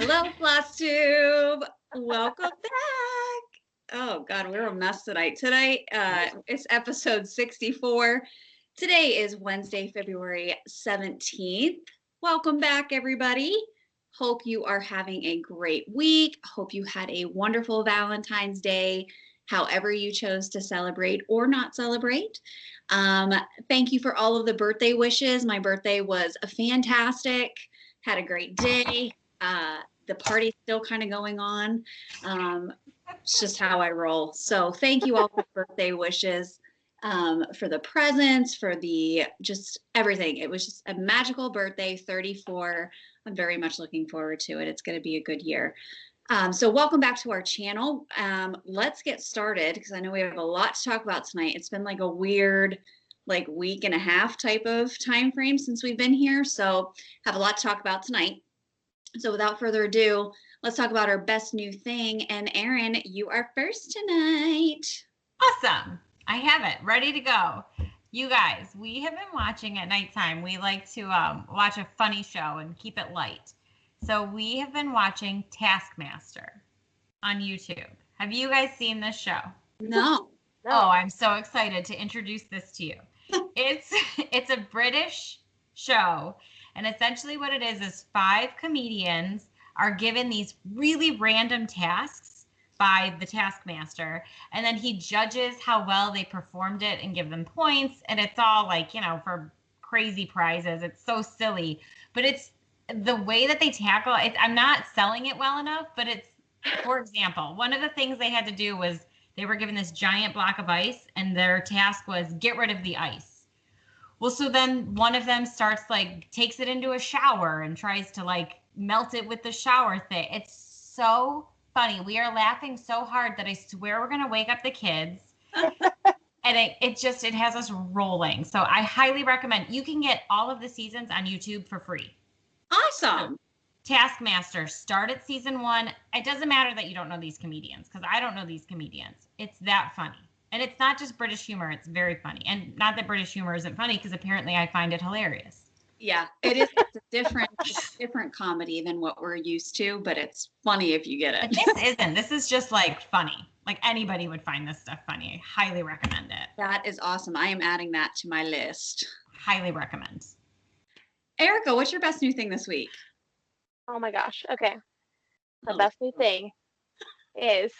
Hello, Flosstube. Welcome back. Oh, God, we're a mess tonight. Today, it's episode 64. Today is Wednesday, February 17th. Welcome back, everybody. Hope you are having a great week. Hope you had a wonderful Valentine's Day, however you chose to celebrate or not celebrate. Thank you for all of the birthday wishes. My birthday was fantastic. Had a great day. The party's still kind of going on. It's just how I roll. So thank you all for birthday wishes, for the presents, for the just everything. It was just a magical birthday, 34. I'm very much looking forward to it. It's going to be a good year. So welcome back to our channel. Let's get started because I know we have a lot to talk about tonight. It's been like a weird week and a half type of time frame since we've been here. So have a lot to talk about tonight. So without further ado, let's talk about our best new thing. And Erin, you are first tonight. Awesome. I have it ready to go. You guys, we have been watching at nighttime. We like to watch a funny show and keep it light. So we have been watching Taskmaster on YouTube. Have you guys seen this show? No. Oh, I'm so excited to introduce this to you. It's a British show. And essentially what it is 5 comedians are given these really random tasks by the Taskmaster. And then he judges how well they performed it and give them points. And it's all for crazy prizes. It's so silly. But it's the way that they tackle it. I'm not selling it well enough, but it's, for example, one of the things they had to do was they were given this giant block of ice and their task was get rid of the ice. Well, so then one of them starts takes it into a shower and tries to melt it with the shower thing. It's so funny. We are laughing so hard that I swear we're going to wake up the kids. And it has us rolling. So I highly recommend. You can get all of the seasons on YouTube for free. Awesome. Taskmaster, start at season 1. It doesn't matter that you don't know these comedians because I don't know these comedians. It's that funny. And it's not just British humor. It's very funny. And not that British humor isn't funny because apparently I find it hilarious. Yeah, it is. It's a different comedy than what we're used to, but it's funny if you get it. But this isn't. This is just funny. Anybody would find this stuff funny. I highly recommend it. That is awesome. I am adding that to my list. Highly recommend. Erika, what's your best new thing this week? Oh my gosh. Okay. The best new thing is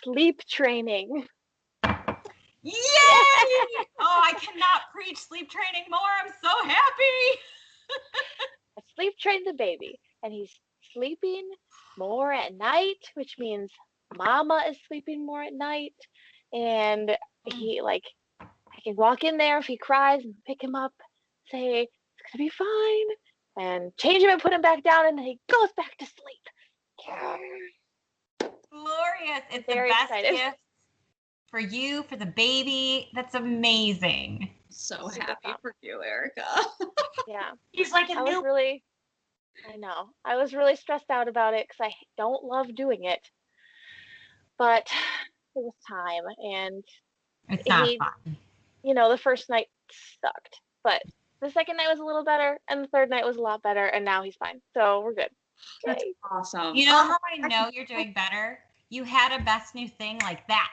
sleep training. Yay! Oh, I cannot preach sleep training more. I'm so happy. I sleep trained the baby, and he's sleeping more at night, which means mama is sleeping more at night. And he I can walk in there if he cries and pick him up, say, it's gonna be fine, and change him and put him back down, and then he goes back to sleep. Glorious. It's Very the best excited. gift for you, for the baby. That's amazing. So happy for you, Erika. Yeah. He's like a I know. I was really stressed out about it because I don't love doing it. But it was time. And It's not fun. The first night sucked. But the second night was a little better. And the third night was a lot better. And now he's fine. So we're good. That's awesome. You know how I know you're doing better? You had a best new thing like that.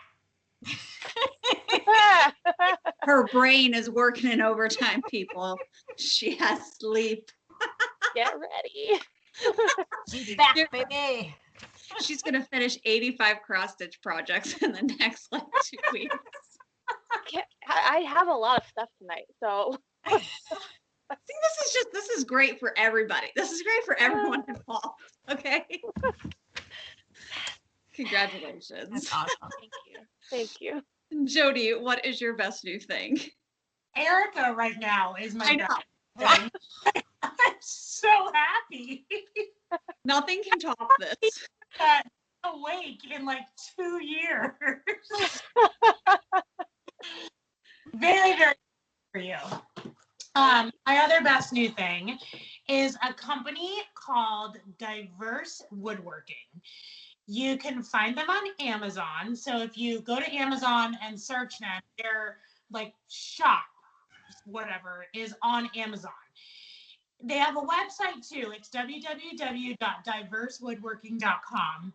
Her brain is working in overtime, people. She has sleep. Get ready. She's back, baby. She's going to finish 85 cross-stitch projects in the next 2 weeks. I have a lot of stuff tonight. So See, this is great for everybody. This is great for everyone involved. Okay. Congratulations. That's awesome. Thank you. Jody, what is your best new thing? Erika right now is my best thing. I'm so happy. Nothing can top this. Awake in 2 years. Very, very for you. My other best new thing is a company called Diverse Woodworking. You can find them on Amazon. So if you go to Amazon and search them, their shop, whatever, is on Amazon. they have a website too. It's www.diversewoodworking.com.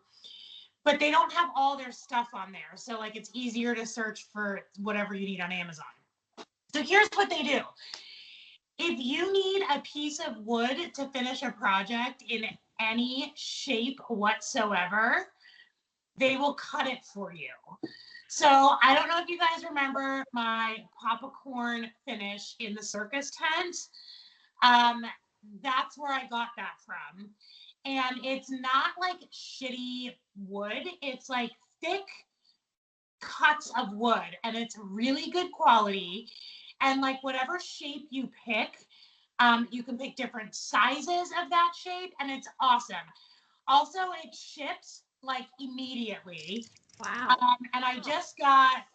But they don't have all their stuff on there. So like it's easier to search for whatever you need on Amazon. So here's what they do. If you need a piece of wood to finish a project in any shape whatsoever, they will cut it for you. So I don't know if you guys remember my popcorn finish in the circus tent. That's where I got that from. And it's not like shitty wood. It's like thick cuts of wood, and it's really good quality. And like whatever shape you pick, you can pick different sizes of that shape, and it's awesome. Also, it ships like immediately. Wow. And I just got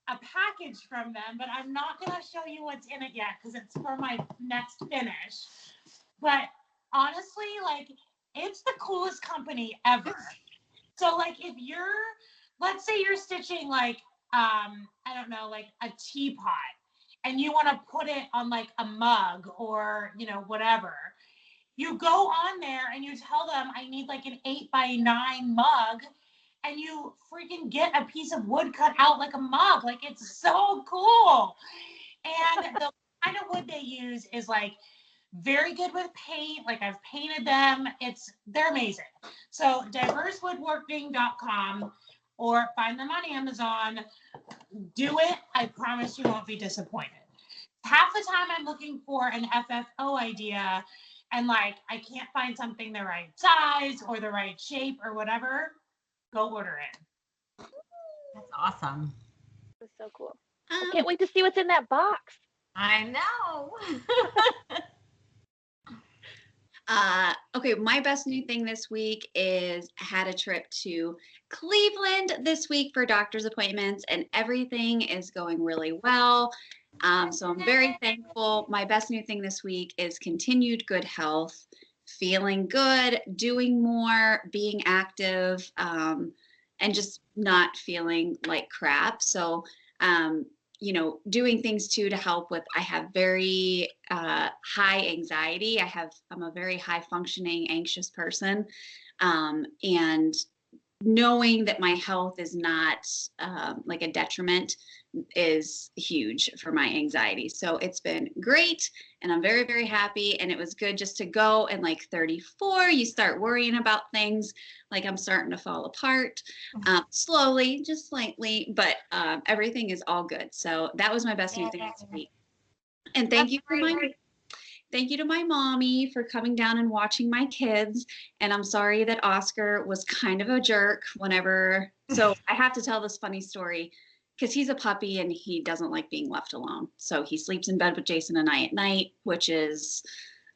a package from them, but I'm not going to show you what's in it yet because it's for my next finish. But honestly, like, it's the coolest company ever. So like if let's say you're stitching like, I don't know, like a teapot, and you want to put it on like a mug or, whatever, you go on there and you tell them I need like an 8x9 mug, and you freaking get a piece of wood cut out like a mug. Like it's so cool. And the kind of wood they use is like very good with paint. Like I've painted them. They're amazing. So diversewoodworking.com or find them on Amazon. Do it. I promise you won't be disappointed. Half the time I'm looking for an FFO idea and like I can't find something the right size or the right shape or whatever. Go order it. That's awesome. That's so cool. I can't wait to see what's in that box. I know. Okay, my best new thing this week is I had a trip to Cleveland this week for doctor's appointments, and everything is going really well. So I'm very thankful. My best new thing this week is continued good health, feeling good, doing more, being active, and just not feeling like crap. So, doing things too to help with, I have very high anxiety. I'm a very high functioning anxious person. And knowing that my health is not like a detriment is huge for my anxiety. So it's been great, and I'm very, very happy. And it was good just to go. And like 34, you start worrying about things. Like I'm starting to fall apart slowly, just slightly, but everything is all good. So that was my best new thing this week. And thank you to my mommy for coming down and watching my kids. And I'm sorry that Oscar was kind of a jerk so I have to tell this funny story because he's a puppy and he doesn't like being left alone. So he sleeps in bed with Jason and I at night, which is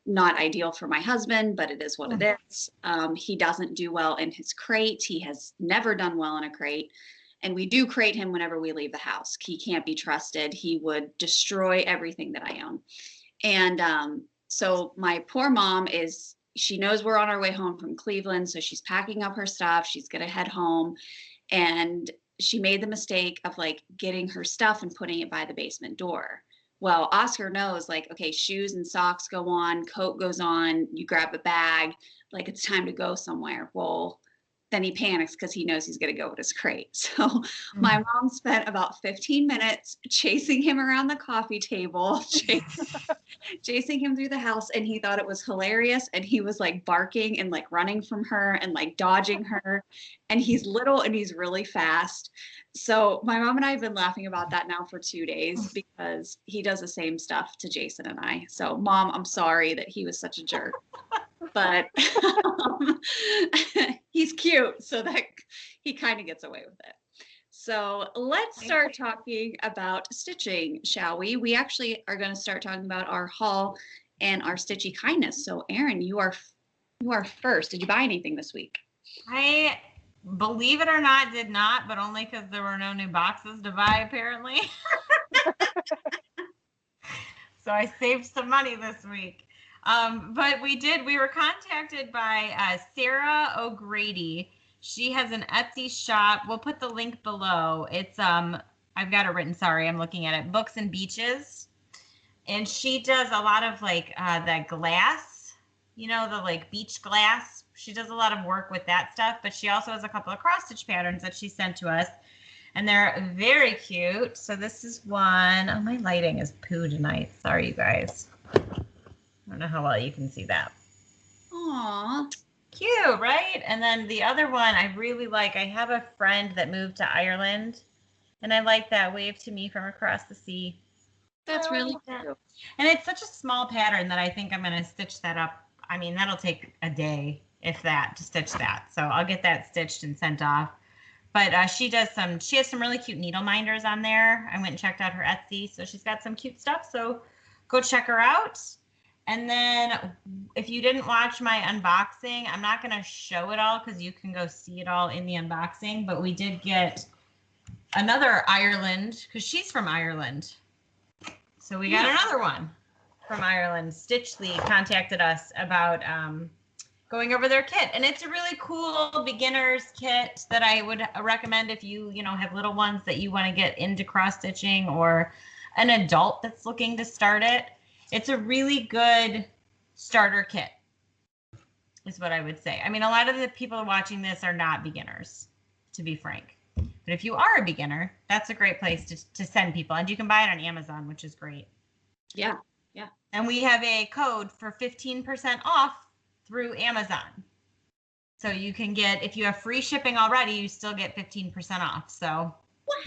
not ideal for my husband, but it is what it is. He doesn't do well in his crate. He has never done well in a crate. And we do crate him whenever we leave the house. He can't be trusted. He would destroy everything that I own. And so my poor mom she knows we're on our way home from Cleveland. So she's packing up her stuff. She's going to head home. And she made the mistake of like getting her stuff and putting it by the basement door. Well, Oscar knows like, okay, shoes and socks go on, coat goes on, you grab a bag, like it's time to go somewhere. Well, then he panics because he knows he's going to go with his crate. So my mom spent about 15 minutes chasing him around the coffee table, chasing him through the house. And he thought it was hilarious. And he was like barking and like running from her and like dodging her. And he's little and he's really fast. So my mom and I have been laughing about that now for 2 days because he does the same stuff to Jason and I. So Mom, I'm sorry that he was such a jerk. But he's cute, so that he kind of gets away with it. So let's start talking about stitching, shall we? We actually are going to start talking about our haul and our stitchy kindness. So Erin, you are first. Did you buy anything this week? I, believe it or not, did not, but only because there were no new boxes to buy, apparently. So I saved some money this week. But we were contacted by Sarah O'Grady. She has an Etsy shop. We'll put the link below. It's, I've got it written, sorry, I'm looking at it, Books and Beaches. And she does a lot of like the glass, the like beach glass. She does a lot of work with that stuff, but she also has a couple of cross stitch patterns that she sent to us, and they're very cute. So this is one. Oh, my lighting is poo tonight. Sorry, you guys. I don't know how well you can see that. Aw. Cute, right? And then the other one I really like. I have a friend that moved to Ireland, and I like that Wave to Me from Across the Sea. That's really cute. And it's such a small pattern that I think I'm going to stitch that up. I mean, that'll take a day, if that, to stitch that. So I'll get that stitched and sent off. But she has some really cute needle minders on there. I went and checked out her Etsy. So she's got some cute stuff. So go check her out. And then if you didn't watch my unboxing, I'm not going to show it all because you can go see it all in the unboxing. But we did get another Ireland, because she's from Ireland. So we got another one from Ireland. Stitchly contacted us about going over their kit. And it's a really cool beginner's kit that I would recommend if you have little ones that you want to get into cross stitching, or an adult that's looking to start it. It's a really good starter kit, is what I would say. I mean, a lot of the people watching this are not beginners, to be frank. But if you are a beginner, that's a great place to send people. And you can buy it on Amazon, which is great. Yeah. And we have a code for 15% off through Amazon. So you can get, if you have free shipping already, you still get 15% off. So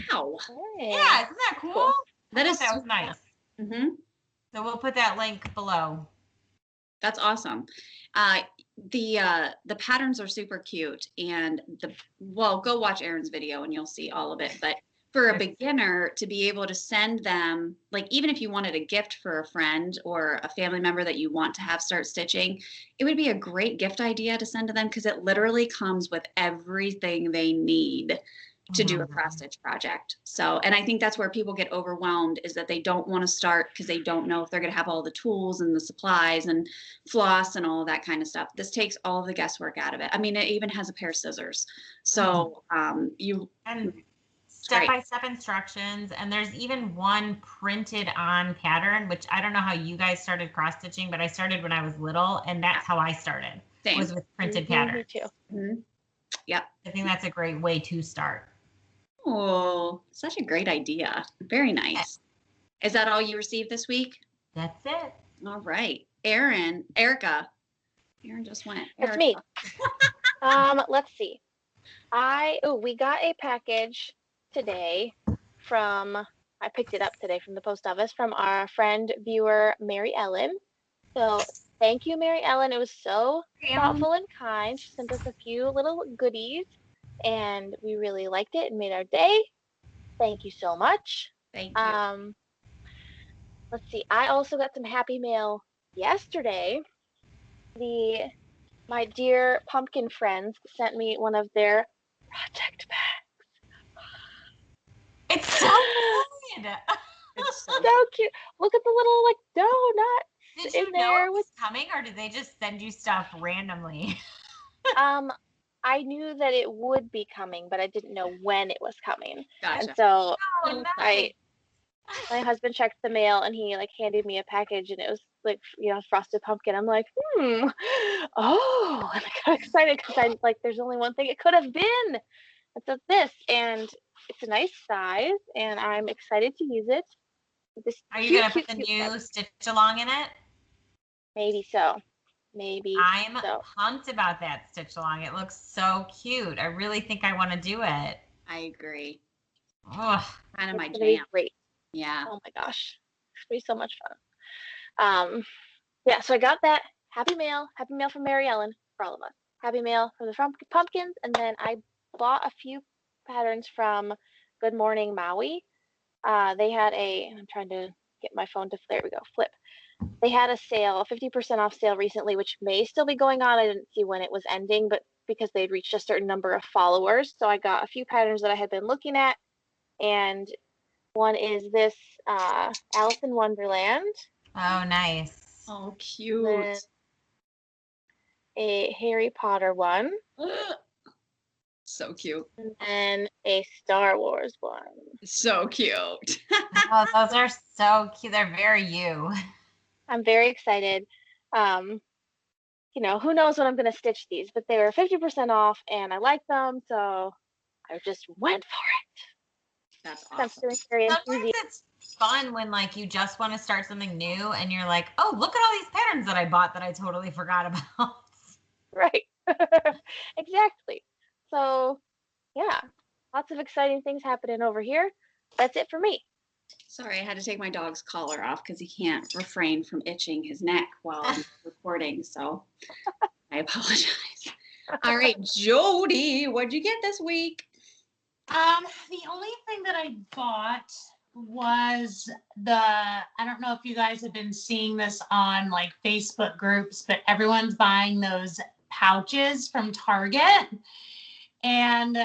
Wow. yeah, isn't that cool? Cool. That was nice. Mm-hmm. So we'll put that link below. That's awesome. The patterns are super cute, and go watch Erin's video and you'll see all of it. But for a beginner to be able to send them, like, even if you wanted a gift for a friend or a family member that you want to have start stitching, it would be a great gift idea to send to them, because it literally comes with everything they need to do a cross stitch project. So, and I think that's where people get overwhelmed, is that they don't want to start because they don't know if they're going to have all the tools and the supplies and floss and all of that kind of stuff. This takes all of the guesswork out of it. I mean, it even has a pair of scissors. So and step-by-step instructions, and there's even one printed on pattern, which I don't know how you guys started cross stitching, but I started when I was little, and that's how I started. Same. Was with printed patterns. Me too. Mm-hmm. Yep. I think that's a great way to start. Oh, such a great idea. Very nice. Is that all you received this week? That's it. All right. Erika. Erin just went. It's me. Let's see. We got a package today I picked it up today from the post office from our friend viewer, Mary Ellen. So thank you, Mary Ellen. It was so thoughtful and kind. She sent us a few little goodies, and we really liked it and made our day. Thank you so much. Thank you. Let's see. I also got some happy mail yesterday. My dear pumpkin friends sent me one of their project bags. It's so good. It's so cute. Look at the little donut. Did you know it was coming, or did they just send you stuff randomly? I knew that it would be coming, but I didn't know when it was coming. Gotcha. And so nice. my husband checked the mail, and he handed me a package, and it was frosted pumpkin. I'm like, and I got excited because there's only one thing it could have been. It's this, and it's a nice size, and I'm excited to use it. Are you gonna put the new stitch along in it? Maybe so. Maybe. I'm pumped about that stitch along. It looks so cute. I really think I want to do it. I agree. Oh, kind of my jam. Great. Yeah. Oh my gosh, it's gonna be so much fun. Yeah. So I got that happy mail from Mary Ellen for all of us. Happy mail from the pumpkins, and then I bought a few patterns from Good Morning Maui. They had I'm trying to get my phone to, there we go, flip. They had a sale, a 50% off sale recently, which may still be going on. I didn't see when it was ending, but because they'd reached a certain number of followers. So I got a few patterns that I had been looking at. And one is this Alice in Wonderland. Oh, nice. Oh, cute. A Harry Potter one. So cute. And then a Star Wars one. So cute. Oh, those are so cute. They're very you. I'm very excited. Who knows when I'm going to stitch these, but they were 50% off and I like them, so I just went for That's it. I'm awesome. feeling very Sometimes enthusiastic. it's fun when like you just want to start something new and you're like, oh, look at all these patterns that I bought that I totally forgot about. Right. Exactly. So, yeah, lots of exciting things happening over here. That's it for me. Sorry, I had to take my dog's collar off because he can't refrain from itching his neck while I'm recording. So I apologize. All right, Jody, what'd you get this week? The only thing that I bought was I don't know if you guys have been seeing this on like Facebook groups, but everyone's buying those pouches from Target. And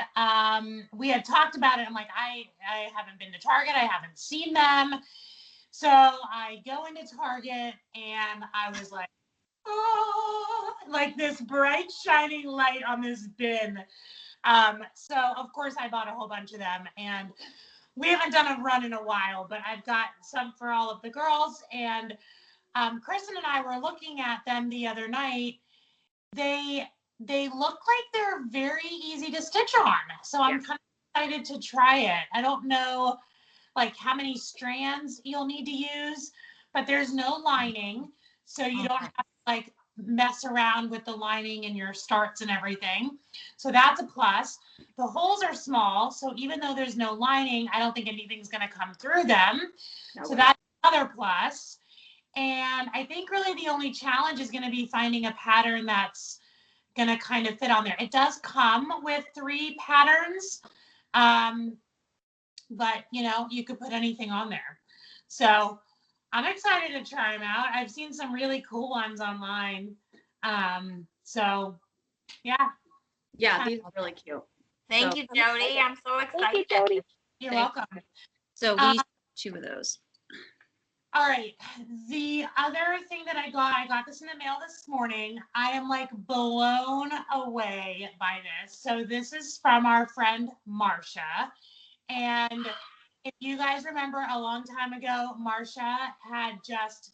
we had talked about it. I'm like, I haven't been to Target. I haven't seen them. So I go into Target and I was like, oh, like this bright shining light on this bin. So of course I bought a whole bunch of them, and we haven't done a run in a while, but I've got some for all of the girls. And Kristen and I were looking at them the other night. They look like they're very easy to stitch on. So I'm kind of excited to try it. I don't know like how many strands you'll need to use, but there's no lining. So you don't have to like mess around with the lining and your starts and everything. So that's a plus. The holes are small. So even though there's no lining, I don't think anything's going to come through them. So that's another plus. And I think really the only challenge is going to be finding a pattern that's going to kind of fit on there. It does come with 3 patterns, but you could put anything on there. So I'm excited to try them out. I've seen some really cool ones online. So yeah. Yeah, these are really cute. Thank you, Jody. I'm so excited. Thank you, Jody. You're welcome. So we have 2 of those. All right. The other thing that I got this in the mail this morning. I am like blown away by this. So this is from our friend Marsha. And if you guys remember a long time ago, Marsha had just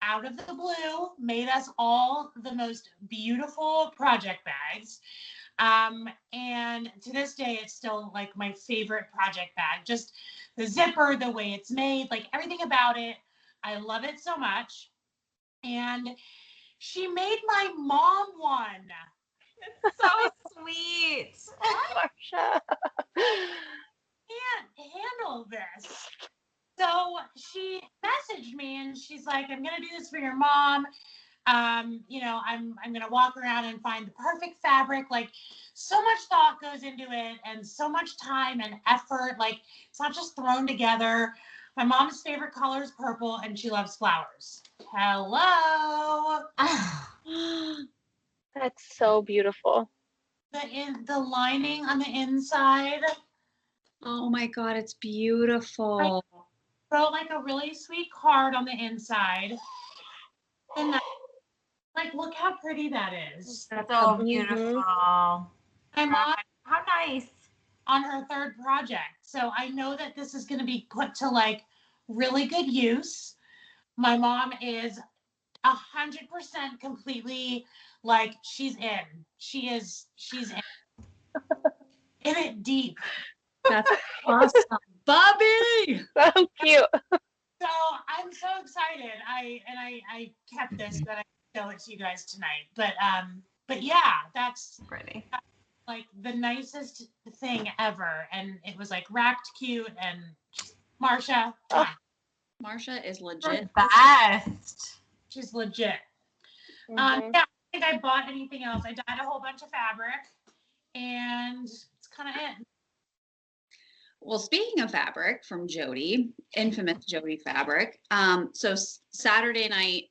out of the blue made us all the most beautiful project bags. And to this day, it's still like my favorite project bag. Just the zipper, the way it's made, like everything about it. I love it so much. And she made my mom one. It's so sweet. Marsha. Can't handle this. So she messaged me and she's like, I'm gonna do this for your mom. I'm gonna walk around and find the perfect fabric. Like so much thought goes into it and so much time and effort. Like it's not just thrown together. My mom's favorite color is purple and she loves flowers. Hello. That's so beautiful. The lining on the inside. Oh my God, it's beautiful. Wrote like a really sweet card on the inside. And like, look how pretty that is. That's so beautiful. My mom, how nice. On her 3rd project. So I know that this is going to be put to like really good use. My mom is 100% completely like she's in. She's in it deep. That's awesome. Bobby! So cute. So I'm so excited. I kept this that I show it to you guys tonight. But yeah, that's Pretty. like the nicest thing ever. And it was like wrapped cute and Marsha. Marsha is legit. Best. She's legit. Mhm. Yeah, I don't think I bought anything else. I dyed a whole bunch of fabric and it's kind of it. Well, speaking of fabric from Jody, infamous Jody fabric. So Saturday night,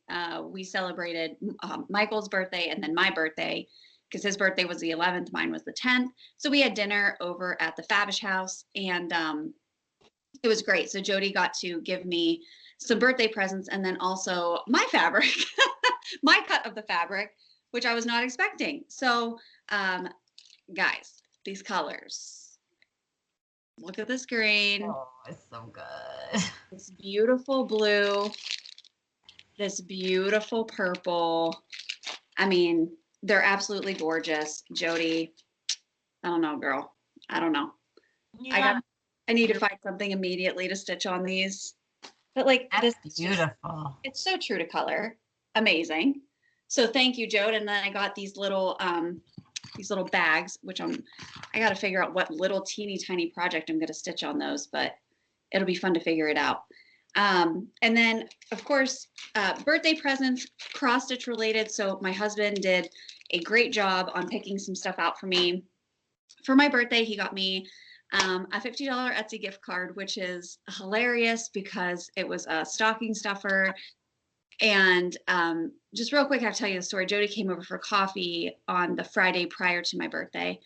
we celebrated Michael's birthday and then my birthday because his birthday was the 11th, mine was the 10th. So we had dinner over at the Fabish house and it was great. So Jody got to give me some birthday presents and then also my fabric, my cut of the fabric, which I was not expecting. So guys, these colors. Look at this green. Oh, it's so good. This beautiful blue. This beautiful purple. I mean, they're absolutely gorgeous. Jody, I don't know, girl. I don't know. Yeah. I need to find something immediately to stitch on these. But like That's this, beautiful. it's so true to color. Amazing. So thank you, Jode. And then I got these little bags, which I got to figure out what little teeny tiny project I'm going to stitch on those, but it'll be fun to figure it out. And then of course, birthday presents, cross stitch related. So my husband did a great job on picking some stuff out for me. For my birthday, he got me a $50 Etsy gift card, which is hilarious because it was a stocking stuffer. And just real quick, I have to tell you the story. Jody came over for coffee on the Friday prior to my birthday,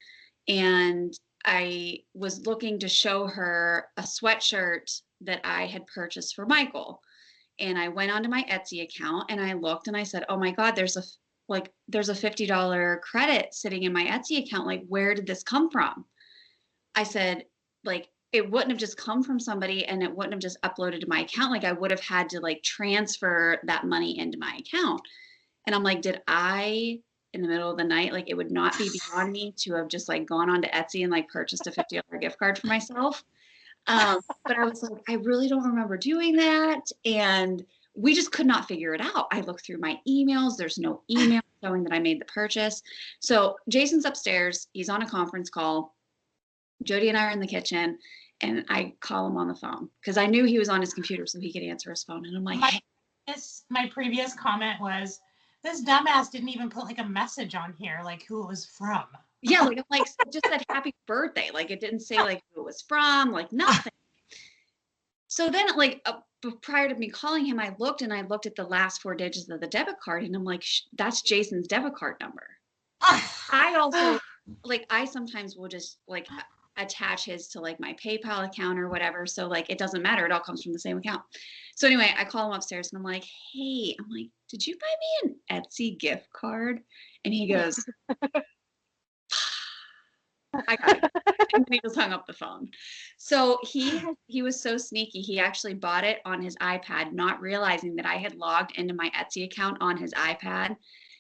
and I was looking to show her a sweatshirt that I had purchased for Michael. And I went onto my Etsy account and I looked and I said, oh my God, there's a $50 credit sitting in my Etsy account. Like, where did this come from? I said, like, it wouldn't have just come from somebody and it wouldn't have just uploaded to my account. Like, I would have had to like transfer that money into my account. And I'm like, did I, in the middle of the night, like, it would not be beyond me to have just like gone onto Etsy and like purchased a $50 gift card for myself. But I was like, I really don't remember doing that. And we just could not figure it out. I looked through my emails. There's no email showing that I made the purchase. So Jason's upstairs. He's on a conference call. Jody and I are in the kitchen, and I call him on the phone because I knew he was on his computer so he could answer his phone. And I'm like, hey. My previous comment was, this dumbass didn't even put like a message on here, like who it was from. Yeah, like, I'm like, it just said happy birthday. Like, it didn't say like who it was from, like nothing. So then, like, prior to me calling him, I looked at the last 4 digits of the debit card, and I'm like, that's Jason's debit card number. I also, like, I sometimes will just like attach his to like my PayPal account or whatever. So like, it doesn't matter. It all comes from the same account. So anyway, I call him upstairs and I'm like, hey, did you buy me an Etsy gift card? And he goes, I got it. And then he just hung up the phone. So he was so sneaky. He actually bought it on his iPad, not realizing that I had logged into my Etsy account on his iPad.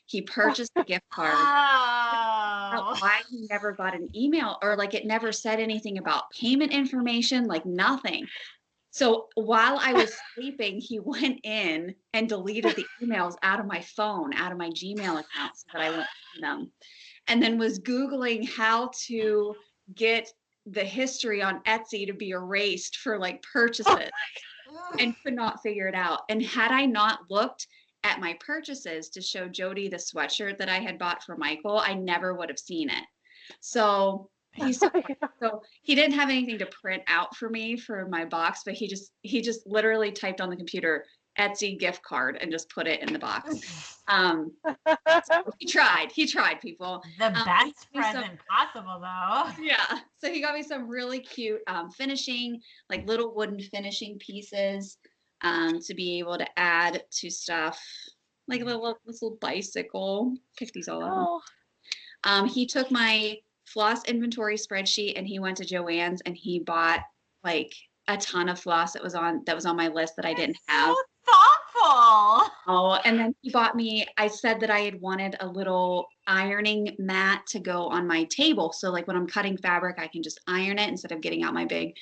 He purchased the gift card. Oh. Why he never got an email, or like it never said anything about payment information, like nothing. So while I was sleeping, he went in and deleted the emails out of my phone, out of my Gmail account so that I wouldn't see them. And then was Googling how to get the history on Etsy to be erased for like purchases and could not figure it out. And had I not looked at my purchases to show Jody the sweatshirt that I had bought for Michael, I never would have seen it. So so he didn't have anything to print out for me for my box, but he just literally typed on the computer Etsy gift card and just put it in the box. So he tried, people. The best present possible though. Yeah. So he got me some really cute finishing, like little wooden finishing pieces to be able to add to stuff, like this little bicycle. Pick these all up. He took my floss inventory spreadsheet and he went to Joann's and he bought like a ton of floss that was on my list that I didn't have. So thoughtful. Oh, and then he bought me, I said that I had wanted a little ironing mat to go on my table. So like when I'm cutting fabric, I can just iron it instead of getting out my big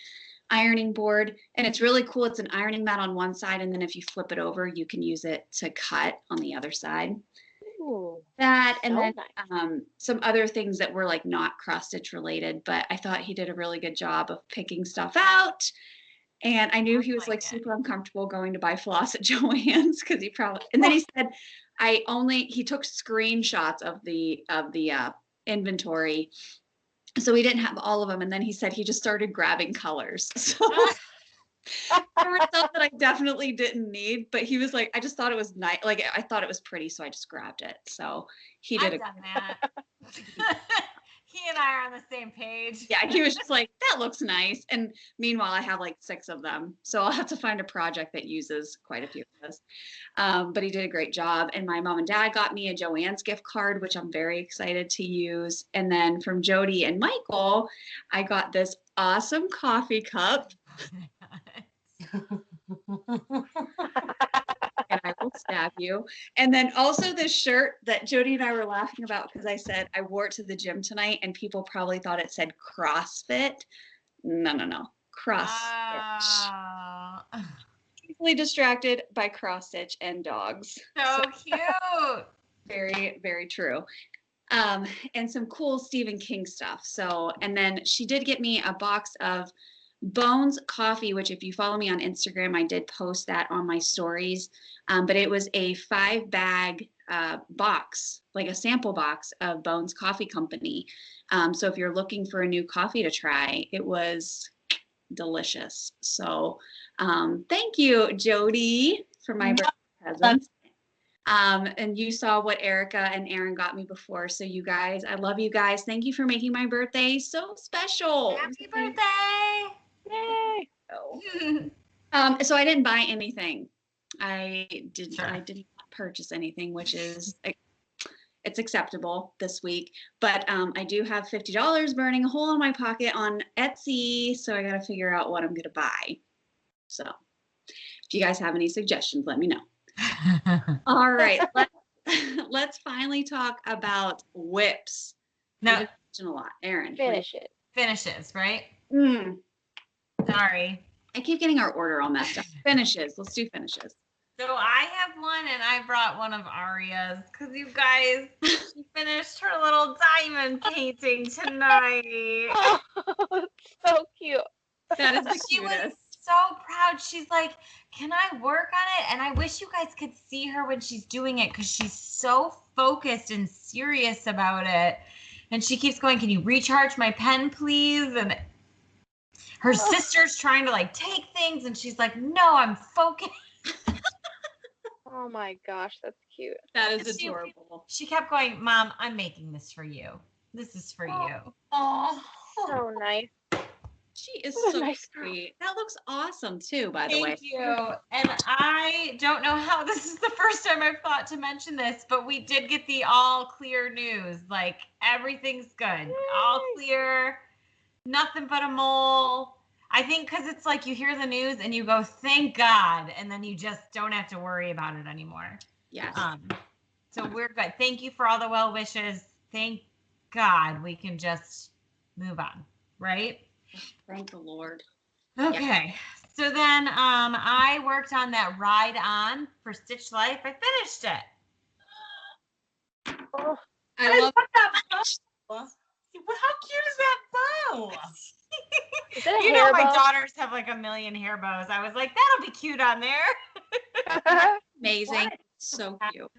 ironing board. And it's really cool. It's an ironing mat on one side, and then if you flip it over, you can use it to cut on the other side. Ooh, that and so then nice. some other things that were like not cross stitch related, but I thought he did a really good job of picking stuff out. And I knew he was like super uncomfortable going to buy floss at Joann's because and then he said he took screenshots of the inventory. So we didn't have all of them. And then he said he just started grabbing colors. So there were stuff that I definitely didn't need, but he was like, I just thought it was nice. Like, I thought it was pretty, so I just grabbed it. So he did I've done that. He and I are on the same page. Yeah, he was just like, that looks nice. And meanwhile, I have like 6 of them. So I'll have to find a project that uses quite a few of those. But he did a great job. And my mom and dad got me a Joann's gift card, which I'm very excited to use. And then from Jody and Michael, I got this awesome coffee cup. And I will stab you. And then also this shirt that Jody and I were laughing about because I said I wore it to the gym tonight and people probably thought it said CrossFit. No. Cross stitch. Oh. Easily distracted by cross stitch and dogs. So cute. Very, very true. And some cool Stephen King stuff. So, and then she did get me a box of Bones coffee, which if you follow me on Instagram, I did post that on my stories. But it was a 5-bag box, like a sample box of Bones Coffee Company. So if you're looking for a new coffee to try, it was delicious. So thank you, Jody, for my birthday present. And you saw what Erica and Aaron got me before. So you guys, I love you guys. Thank you for making my birthday so special. Happy birthday. Yay. So I didn't buy anything. I didn't purchase anything, which is it's acceptable this week. But I do have $50 burning a hole in my pocket on Etsy, so I got to figure out what I'm going to buy. So if you guys have any suggestions, let me know. All right, let's finally talk about whips. No, a lot. Aaron, Finish it. finishes, right? Mm, Sorry. I keep getting our order all messed up. Finishes. Let's do finishes. So I have one, and I brought one of Aria's because you guys, she finished her little diamond painting tonight. Oh, it's so cute. That is the She was cutest. so proud. She's like, can I work on it? And I wish you guys could see her when she's doing it because she's so focused and serious about it. And she keeps going, can you recharge my pen, please? And her sister's trying to like take things, and she's like, no, I'm focused. Oh my gosh, that's cute. That is adorable. She kept going, Mom, I'm making this for you. This is for you. Oh, So nice. She is What a so nice girl. sweet. That looks awesome too, by the way. Thank you. And I don't know how this is the first time I've thought to mention this, but we did get the all clear news. Like everything's good. All clear. Nothing but a mole. I think because it's like you hear the news and you go, thank God. And then you just don't have to worry about it anymore. Yes. So we're good. Thank you for all the well wishes. Thank God we can just move on. Right? Thank the Lord. Okay. So then I worked on that ride on for Stitch Life. I finished it. Oh, I love that bow. How cute is that bow? is it a You hair know my bow? daughters have like a million hair bows. I was like, that'll be cute on there. amazing. What? So cute.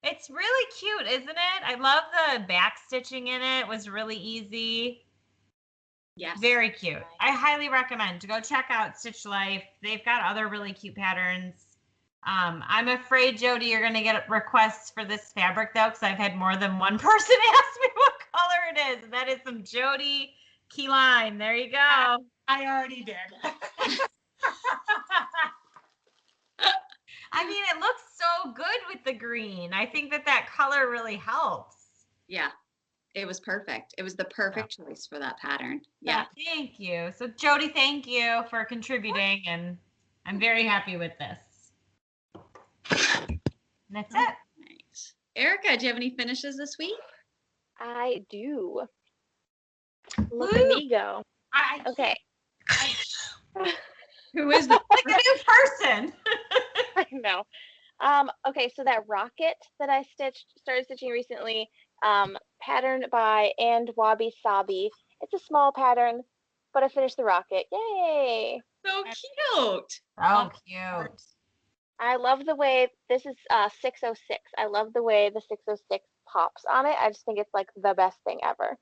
It's really cute, isn't it? I love the back stitching in it. It was really easy. Yes. Very cute. I highly recommend to go check out Stitch Life. They've got other really cute patterns. I'm afraid, Jody, you're going to get requests for this fabric, though, because I've had more than one person ask me what color it is. And that is some Jody Key Lime. There you go. I already did. I mean, it looks so good with the green. I think that color really helps. Yeah. It was perfect. It was the perfect choice for that pattern. Yeah. Thank you. So, Jody, thank you for contributing, and I'm very happy with this. And that's it. Nice. Erica, do you have any finishes this week? I do. Look Woo. at me go. Okay. Who is the Like a new person. I know. Okay, so that rocket that I started stitching recently, patterned by And Wabi Sabi. It's a small pattern, but I finished the rocket. Yay! so cute? So cute. I love the way this is 606. I love the way the 606 pops on it. I just think it's like the best thing ever.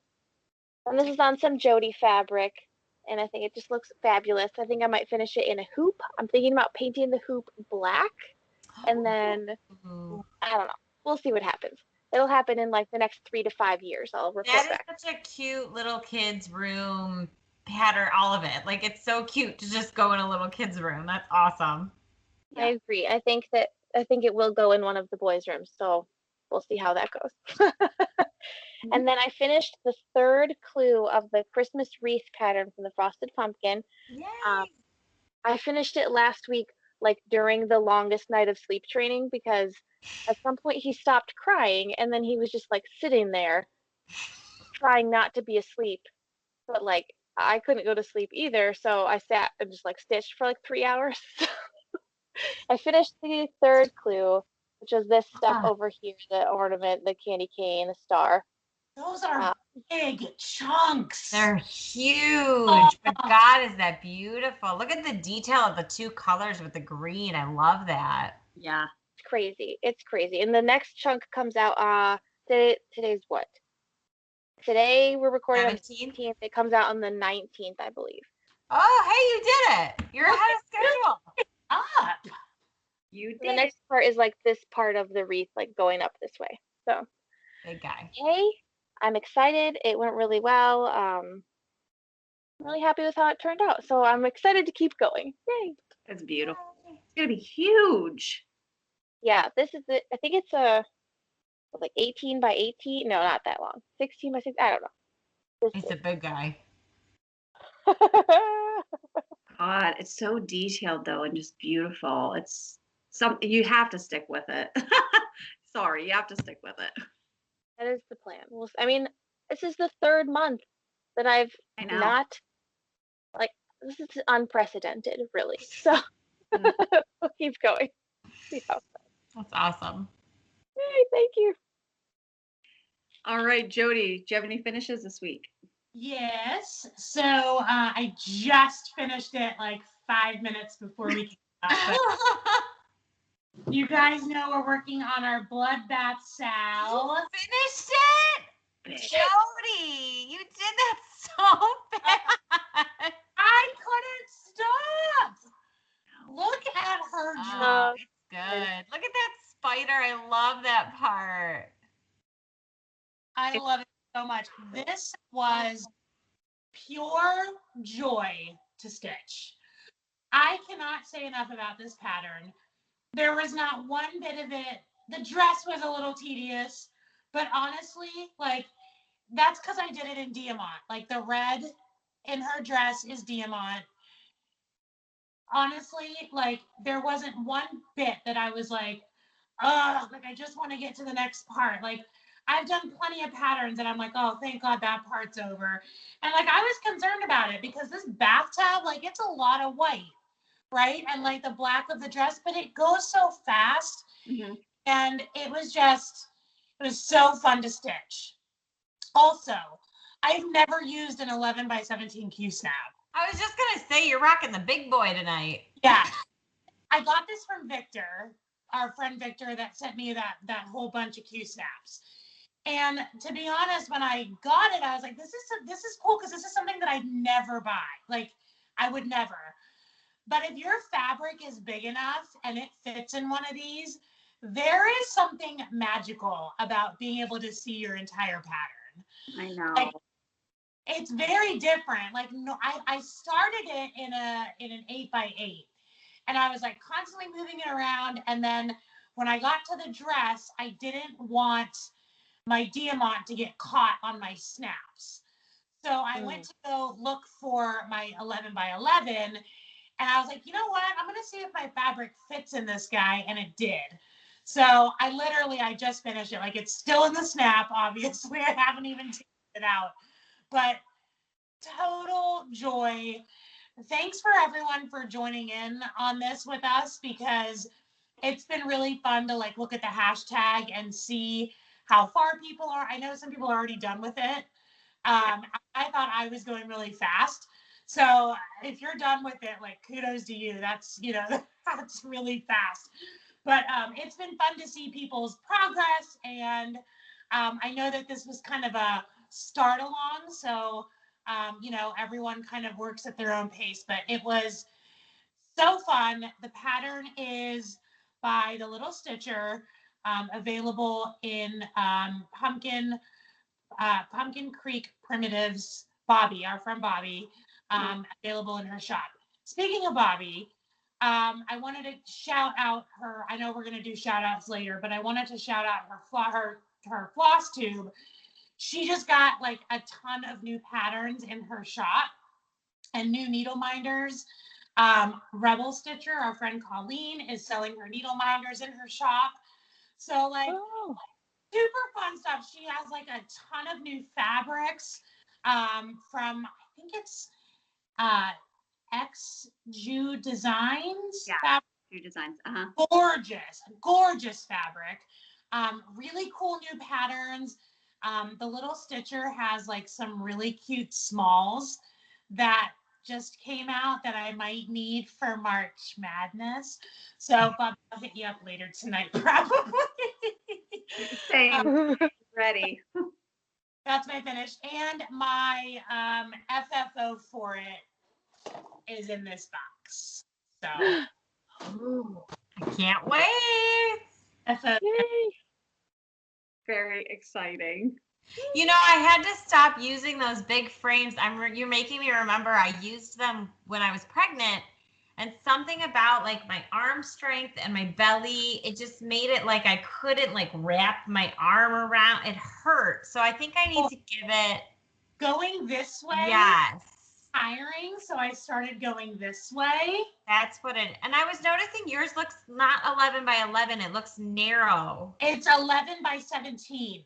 And this is on some Jody fabric, and I think it just looks fabulous. I think I might finish it in a hoop. I'm thinking about painting the hoop black, and then Ooh. I don't know. We'll see what happens. it'll happen in like the next 3 to 5 years. I'll report That back. is such a cute little kid's room pattern, all of it. Like, it's so cute to just go in a little kid's room. That's awesome. I agree. I think it will go in one of the boys' rooms, so we'll see how that goes. And then I finished the third clue of the Christmas wreath pattern from the Frosted Pumpkin. Yay! I finished it last week, like during the longest night of sleep training, because at some point he stopped crying and then he was just like sitting there trying not to be asleep. But like I couldn't go to sleep either, so I sat and just like stitched for like 3 hours. I finished the third clue, which was this stuff over here, the ornament, the candy cane, the star. Those are big chunks. They're huge, but God, is that beautiful. Look at the detail of the two colors with the green. I love that. Yeah. It's crazy. It's crazy. And the next chunk comes out today's what? Today we're recording on the 17th. It comes out on the 19th, I believe. Oh, hey, you did it. You're ahead of schedule. Up. You did. The next part is like this part of the wreath, like going up this way. So big guy. Hey, I'm excited. It went really well. I'm really happy with how it turned out. So I'm excited to keep going. Yay. That's beautiful. It's gonna be huge. Yeah, this is it. I think it's like 18 by 18. No, not that long. 16 by 6. I don't know. It's a big guy. God, it's so detailed though and just beautiful. It's something you have to stick with it. Sorry, you have to stick with it. That is the plan. Well, I mean, this is the third month that I've not, like, this is unprecedented, really. So we'll keep going. That's awesome. Hey, thank you. All right, Jody, do you have any finishes this week? Yes. So I just finished it like 5 minutes before we came up. You guys know we're working on our bloodbath Sal. You finished it? Jody, you did that so fast. I couldn't stop. Look at her draw. It's good. Look at that spider. I love that part. I love it so much. This was pure joy to stitch. I cannot say enough about this pattern. There was not one bit of it. The dress was a little tedious, but honestly, like, that's because I did it in Diamant. Like, the red in her dress is Diamant. Honestly, like, there wasn't one bit that I was like, oh, like, I just want to get to the next part. Like, I've done plenty of patterns and I'm like, oh, thank God that part's over. And like, I was concerned about it because this bathtub, like, it's a lot of white, right? And like the black of the dress, but it goes so fast. Mm-hmm. And it was so fun to stitch. Also, I've never used an 11 by 17 Q-snap. I was just going to say, you're rocking the big boy tonight. Yeah. I got this from Victor, our friend Victor, that sent me that whole bunch of Q-snaps. And to be honest, when I got it, I was like, this is cool because this is something that I'd never buy. Like, I would never. But if your fabric is big enough and it fits in one of these, there is something magical about being able to see your entire pattern. I know. Like, it's very different. Like, no, I started it in an 8x8, and I was like constantly moving it around. And then when I got to the dress, I didn't want my Diamant to get caught on my snaps. So I went to go look for my 11 by 11, and I was like, you know what? I'm going to see if my fabric fits in this guy, and it did. So I just finished it. Like, it's still in the snap, obviously. I haven't even taken it out. But total joy. Thanks for everyone for joining in on this with us, because it's been really fun to like look at the hashtag and see how far people are. I know some people are already done with it. I thought I was going really fast. So if you're done with it, like, kudos to you. That's, that's really fast. But it's been fun to see people's progress. And I know that this was kind of a start along. So, everyone kind of works at their own pace. But it was so fun. The pattern is by the Little Stitcher. available in Pumpkin Creek Primitives. Bobby, our friend Bobby, available in her shop. Speaking of Bobby, I wanted to shout out her. I know we're going to do shout outs later, but I wanted to shout out her Flosstube. She just got like a ton of new patterns in her shop and new needle minders. Rebel Stitcher, our friend Colleen, is selling her needle minders in her shop. So like super fun stuff. She has like a ton of new fabrics from, I think it's Jude Designs. Yeah, Jude Designs. Gorgeous fabric. Really cool new patterns. The little stitcher has like some really cute smalls that just came out that I might need for March Madness. So Bob, I'll hit you up later tonight, probably. Same. Ready. That's my finish. And my FFO for it is in this box. So Ooh, I can't wait. FFO. Very exciting. You know, I had to stop using those big frames. You're making me remember I used them when I was pregnant, and something about like my arm strength and my belly, it just made it like I couldn't like wrap my arm around. It hurt. So I think I need to give it Going this way. Yes. Tiring, so I started going this way. That's what it. And I was noticing yours looks not 11 by 11. It looks narrow. It's 11 by 17.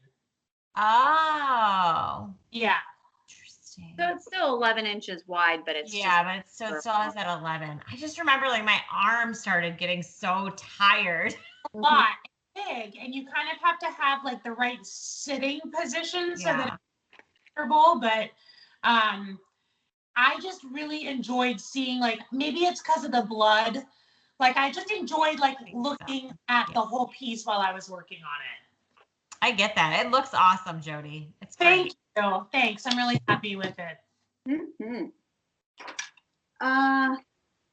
Oh. Yeah. Interesting. So it's still 11 inches wide, but it's But it still is at 11. I just remember like my arm started getting so tired. A lot. It's big, and you kind of have to have like the right sitting position so that it's comfortable. But I just really enjoyed seeing, like, maybe it's because of the blood. Like, I just enjoyed like looking at the whole piece while I was working on it. I get that. It looks awesome, Jody. It's great. Thank you. Thanks. I'm really happy with it. Mm-hmm.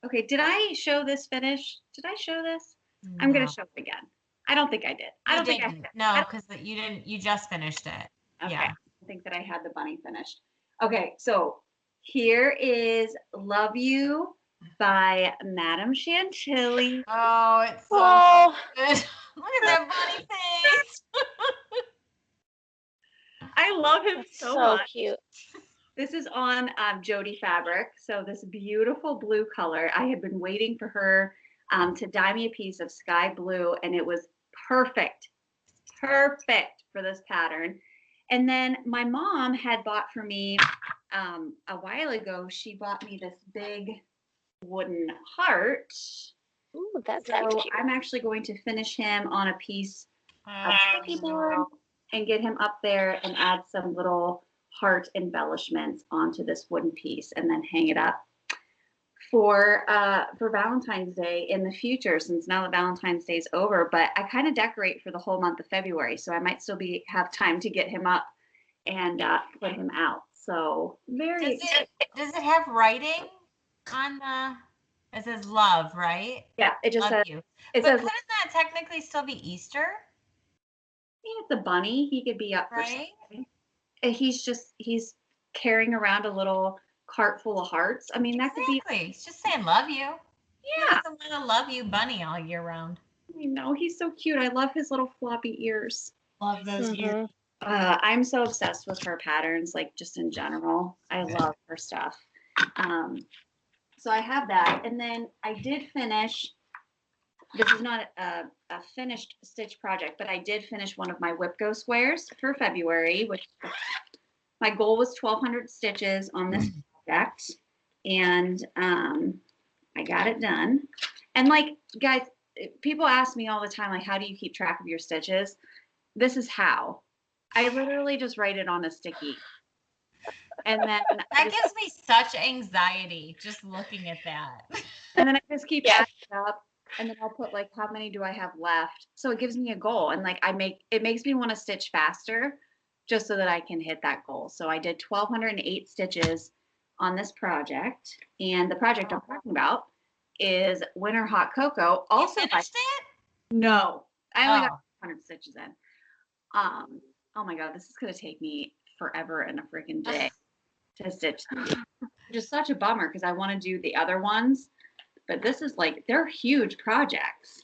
Okay, did I show this finish? Did I show this? No. I'm gonna show it again. I don't think I did. I don't think I did. No, because you didn't. You just finished it. Okay. Yeah. I think that I had the bunny finished. Okay, so here is Love You by Madame Chantilly. Oh, it's so good. Look at that bunny face. I love him so much. Cute. This is on Jody fabric. So this beautiful blue color. I had been waiting for her to dye me a piece of sky blue, and it was perfect for this pattern. And then my mom had bought for me a while ago. She bought me this big wooden heart. Ooh, that's so cute. I'm actually going to finish him on a piece of sticky Oh, board and get him up there and add some little heart embellishments onto this wooden piece and then hang it up for Valentine's Day in the future, since now that Valentine's Day is over. But I kind of decorate for the whole month of February, so I might still have time to get him up and put him out. So very does it have writing on the? It says love, right? Yeah, it just Love says you. it But says couldn't that technically still be Easter? it's a bunny. He could be up for Right? something. And he's carrying around a little cart full of hearts. I mean, that could be. Exactly. He's just saying love you. Yeah. He's a little love you bunny all year round. You know, he's so cute. I love his little floppy ears. Love those ears. I'm so obsessed with her patterns, like just in general. I love her stuff. So I have that. And then I did finish, this is not a finished stitch project, but I did finish one of my Whip Go squares for February, which my goal was 1,200 stitches on this project. And I got it done. And like, guys, people ask me all the time, like, how do you keep track of your stitches? This is how. I literally just write it on a sticky. And then That gives me such anxiety just looking at that. And then I just keep adding up, and then I'll put like, how many do I have left? So it gives me a goal, and like it makes me want to stitch faster, just so that I can hit that goal. So I did 1,208 stitches on this project, and the project I'm talking about is Winter Hot Cocoa. Also, You finished it? no, I only got 100 stitches in. Oh my God, this is going to take me forever and a freaking day to stitch these, which is such a bummer because I want to do the other ones, but this is like, they're huge projects.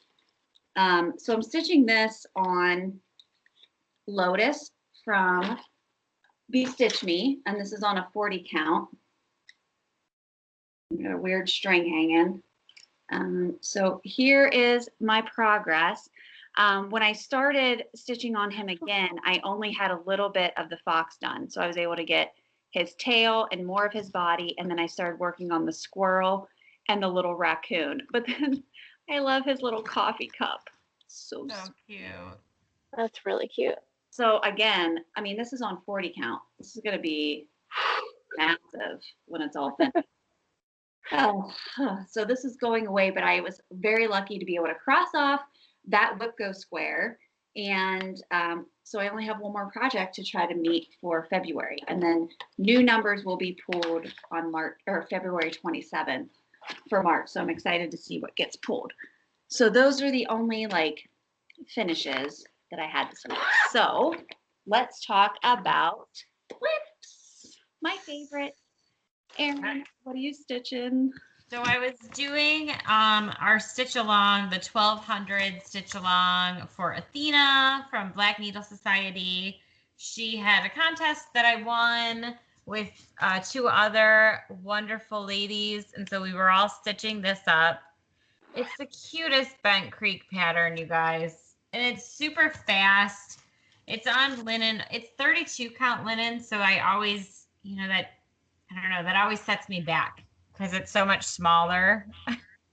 So I'm stitching this on Lotus from Be Stitch Me, and this is on a 40 count. Got a weird string hanging. So here is my progress. When I started stitching on him again, I only had a little bit of the fox done. So I was able to get his tail and more of his body. And then I started working on the squirrel and the little raccoon. But then I love his little coffee cup. So cute. That's really cute. So again, I mean, this is on 40 count. This is going to be massive when it's all finished. Oh, so this is going away, but I was very lucky to be able to cross off that Whipco square. And so I only have one more project to try to meet for February. And then new numbers will be pulled on February 27th for March. So I'm excited to see what gets pulled. So those are the only like finishes that I had this week. So let's talk about whips, my favorite. Erin, what are you stitching? So I was doing our stitch along, the 1200 stitch along for Athena from Black Needle Society. She had a contest that I won with 2 other wonderful ladies. And so we were all stitching this up. It's the cutest Bent Creek pattern, you guys. And it's super fast. It's on linen. It's 32 count linen. So I always, that always sets me back because it's so much smaller.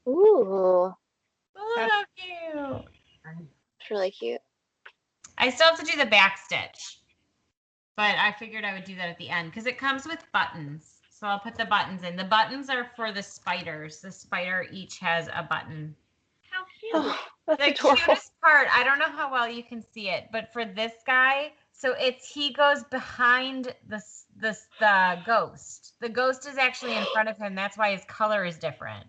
Ooh. Oh, how cute. It's really cute. I still have to do the back stitch, but I figured I would do that at the end because it comes with buttons. So I'll put the buttons in. The buttons are for the spiders. The spider each has a button. How cute. Oh, that's The adorable. cutest part, I don't know how well you can see it, but for this guy, so he goes behind the ghost. The ghost is actually in front of him. That's why his color is different.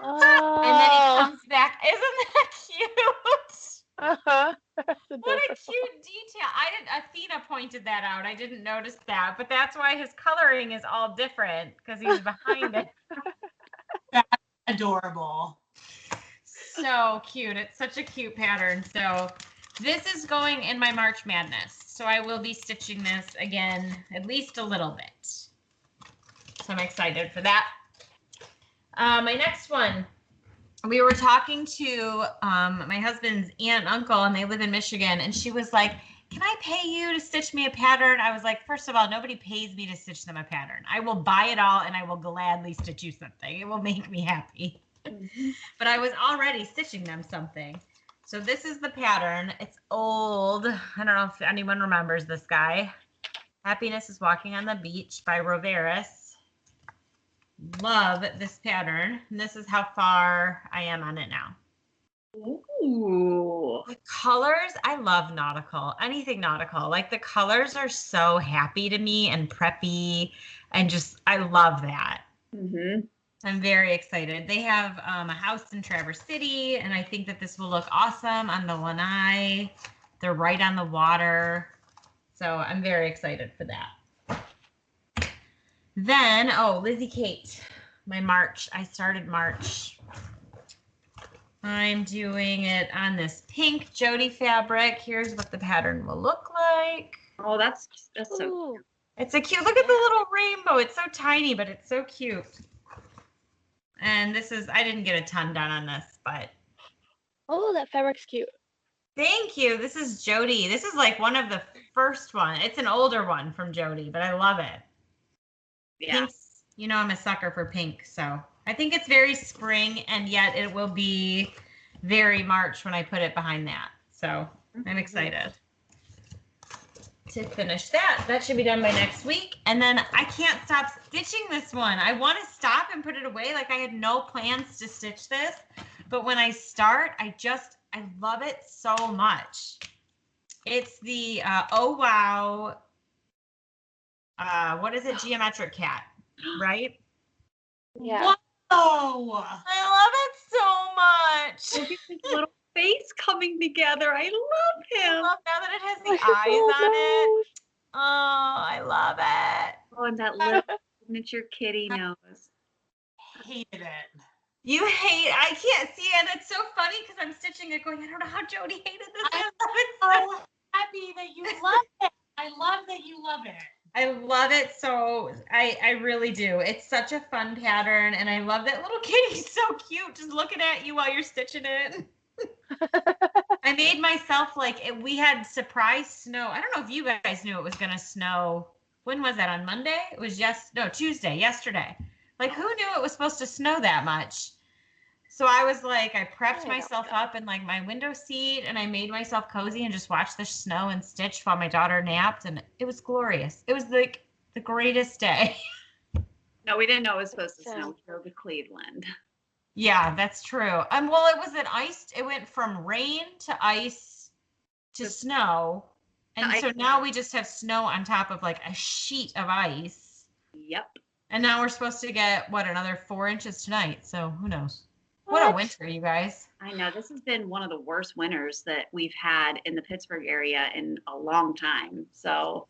Oh. And then he comes back. Isn't that cute? Uh-huh. That's What adorable. a cute detail. Athena pointed that out. I didn't notice that, but that's why his coloring is all different because he's behind it. That's adorable. So cute. It's such a cute pattern. So this is going in my March Madness. So I will be stitching this again, at least a little bit. So I'm excited for that. My next one, we were talking to my husband's aunt and uncle, and they live in Michigan. And she was like, can I pay you to stitch me a pattern? I was like, first of all, nobody pays me to stitch them a pattern. I will buy it all, and I will gladly stitch you something. It will make me happy. Mm-hmm. But I was already stitching them something. So this is the pattern. It's old. I don't know if anyone remembers this guy. Happiness is Walking on the Beach by Roveris. Love this pattern. And this is how far I am on it now. Ooh. The colors, I love nautical. Anything nautical. Like the colors are so happy to me and preppy. And just, I love that. Mm-hmm. I'm very excited. They have a house in Traverse City, and I think that this will look awesome on the lanai. They're right on the water. So I'm very excited for that. Then, Lizzie Kate, my March. I started March. I'm doing it on this pink Jody fabric. Here's what the pattern will look like. Oh, that's so Ooh. It's a cute, look at the little rainbow. It's so tiny, but it's so cute. And this is, I didn't get a ton done on this, but. Oh, that fabric's cute. Thank you. This is Jody. This is like one of the first one. It's an older one from Jody, but I love it. yeah. Pink's, I'm a sucker for pink. So I think it's very spring, and yet it will be very March when I put it behind that. So I'm excited to finish that. That should be done by next week. And then I can't stop stitching this one. I want to stop and put it away. Like I had no plans to stitch this, but when I start, I love it so much. It's the Oh Wow. What is it? Geometric Cat, right? Yeah. Whoa! I love it so much. Look at his little face coming together. I love I him. love now that it has Oh, the she's eyes so on it. nose. Oh, I love it. Oh, and that little signature kitty nose. Hated it. You hate, I can't see it. It's so funny because I'm stitching it going, I don't know how Jody hated this. I'm so happy that you love it. I love that you love it. I love it so, I really do. It's such a fun pattern, and I love that little kitty's so cute, just looking at you while you're stitching it. I made myself we had surprise snow. I don't know if you guys knew it was gonna snow. When was that? On Monday? It was Tuesday, yesterday. Like, who knew it was supposed to snow that much? So I was like, I prepped myself up in like my window seat, and I made myself cozy and just watched the snow and stitched while my daughter napped, and it was glorious. It was like the greatest day. No, we didn't know it was supposed to snow. We drove to Cleveland. Yeah, that's true. Well, it went from rain to ice to snow. And so now we just have snow on top of like a sheet of ice. Yep. And now we're supposed to get, another 4 inches tonight. So who knows? What a winter, you guys. I know. This has been one of the worst winters that we've had in the Pittsburgh area in a long time. So,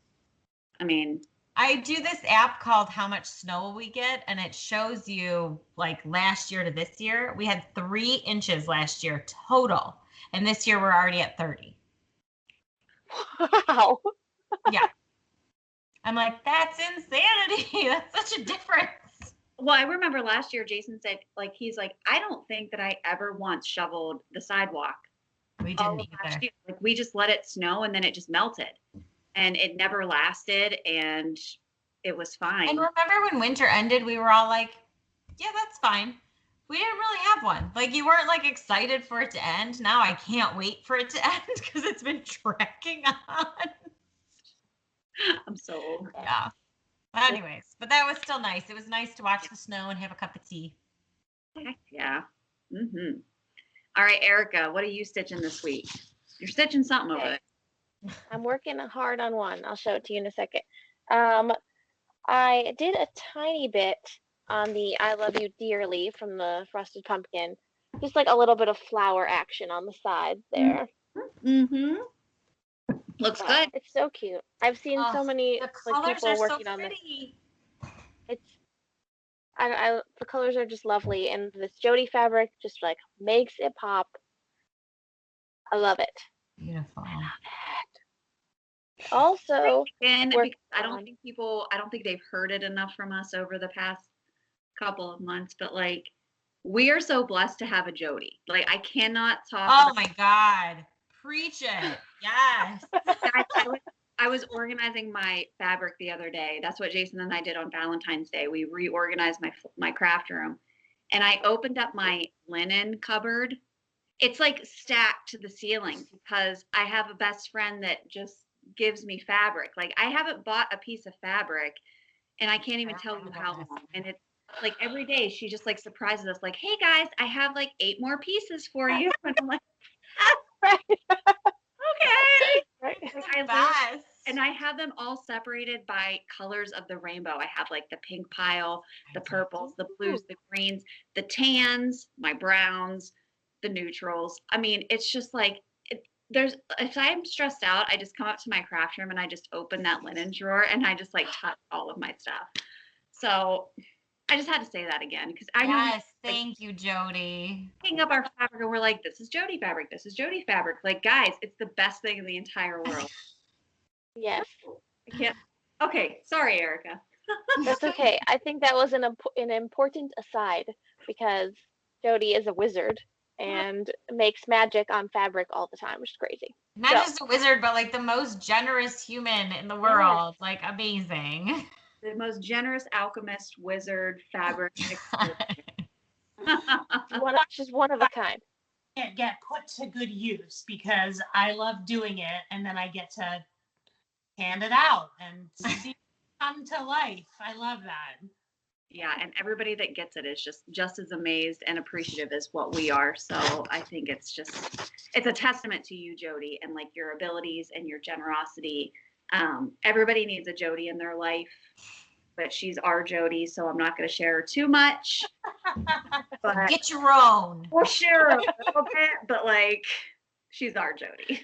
I mean, I do this app called How Much Snow Will We Get? And it shows you like last year to this year. We had 3 inches last year total. And this year we're already at 30. Wow. Yeah. I'm like, that's insanity. That's such a difference. well, I remember last year Jason said, he's like, I don't think that I ever once shoveled the sidewalk. We didn't either. Like, we just let it snow and then it just melted. And it never lasted, and it was fine. And remember when winter ended, we were all like, yeah, that's fine. We didn't really have one. Like, you weren't like excited for it to end. Now I can't wait for it to end because it's been dragging on. I'm so old. Yeah. But anyways, but that was still nice. It was nice to watch the snow and have a cup of tea. Heck yeah. Mm-hmm. All right, Erica, what are you stitching this week? You're stitching something over there. I'm working hard on one. I'll show it to you in a second. I did a tiny bit on the I Love You Dearly from the Frosted Pumpkin. Just like a little bit of flower action on the side there. Mm-hmm. Looks But good. it's so cute. I've seen so many people working on this. It's the colors are just lovely, and this Jody fabric just like makes it pop. I love it. Beautiful. Also, And because I don't think they've heard it enough from us over the past couple of months, but like, we are so blessed to have a Jody. Like, I cannot talk. Oh my God. Preach it. Yes. I was organizing my fabric the other day. That's what Jason and I did on Valentine's Day. We reorganized my craft room, and I opened up my linen cupboard. It's like stacked to the ceiling because I have a best friend that just gives me fabric. Like, I haven't bought a piece of fabric, and I can't even tell you how long. And it's like every day she just like surprises us, like, "Hey guys, I have like 8 more pieces for you." And I'm like, okay. right? And I have them all separated by colors of the rainbow. I have like the pink pile, the purples, the blues, the greens, the tans, my browns, the neutrals. I mean, it's just like, if I'm stressed out, I just come up to my craft room and I just open that linen drawer and I just like touch all of my stuff. So I just had to say that again because I know. Yes, thank you, Jody. Picking up our fabric and we're like, this is Jody fabric. This is Jody fabric. Like, guys, it's the best thing in the entire world. Yes. I can't. Okay, sorry, Erica. That's okay. I think that was an important aside because Jody is a wizard and makes magic on fabric all the time, which is crazy. Not just a wizard, but like the most generous human in the world. Like, amazing. The most generous alchemist, wizard, fabric. She's one of a kind. Can't get put to good use because I love doing it, and then I get to hand it out and see it come to life. I love that. Yeah, and everybody that gets it is just as amazed and appreciative as what we are. So I think it's a testament to you, Jody, and like your abilities and your generosity. Everybody needs a Jody in their life. but she's our Jody, so I'm not going to share too much. But Get your own. we'll share a little bit, but like, she's our Jody.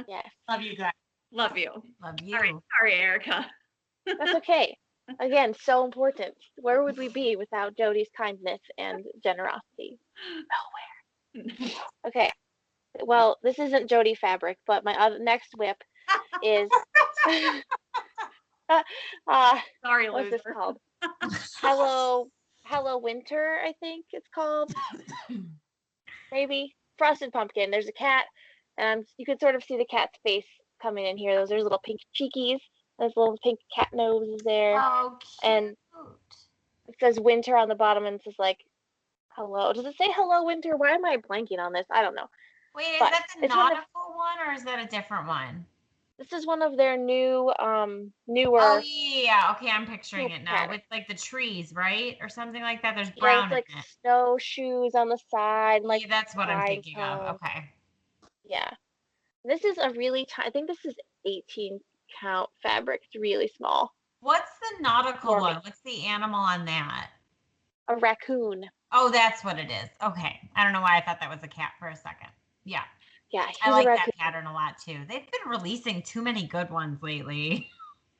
Yes. Love you guys. Love you. Love you. All right, sorry, Erica. That's okay. Again, so important. Where would we be without Jody's kindness and generosity? Nowhere. Okay. Well, this isn't Jody fabric, but my next whip is Sorry, what's loser. this called? Hello Winter, I think it's called. Maybe Frosted Pumpkin. There's a cat, and you can sort of see the cat's face coming in here. Those are little pink cheekies. Those little pink cat noses there. Oh, cute. And it says Winter on the bottom, and it says like hello. Does it say hello Winter? Why am I blanking on this? I don't know. Wait, is But that the it's one of- nautical one or is that a different one? This is one of their newer. Oh yeah, okay, I'm picturing it now pattern. with like the trees, right, or something like that. There's Yeah, brown it's like in it. snowshoes on the side, and like Yeah, that's what I'm pine thinking of. cones. Okay. Yeah, this is a really tiny. I think this is 18 count fabric. It's really small. What's the nautical For me. one? What's the animal on that? A raccoon. Oh, that's what it is. Okay. I don't know why I thought that was a cat for a second. Yeah. Yeah, he's I a like raccoon. that pattern a lot too. They've been releasing too many good ones lately.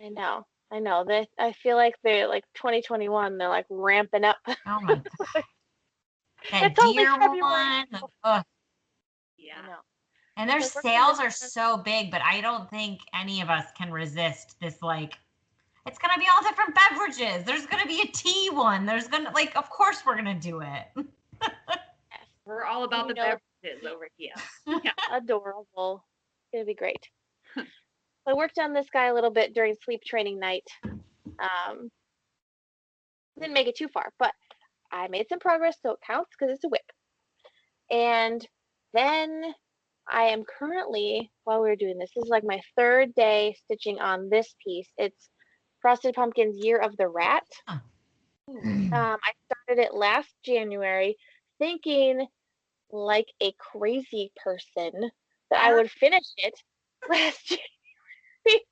I know. I feel like they're like 2021. They're like ramping up. Oh my god. That It's only deer February. one. Ugh. Yeah. I know. And their Like, we're sales gonna- are so big, but I don't think any of us can resist this. Like, it's gonna be all different beverages. There's gonna be a tea one. There's gonna of course we're gonna do it. Yes, We're all about You the know- beverages over here. adorable. It'll be great. I worked on this guy a little bit during sleep training night. Didn't make it too far, but I made some progress, so it counts because it's a whip. And then I am currently, while we were doing this is like my third day stitching on this piece. It's Frosted Pumpkin's Year of the Rat. Huh. I started it last January, thinking like a crazy person that I would finish it last January.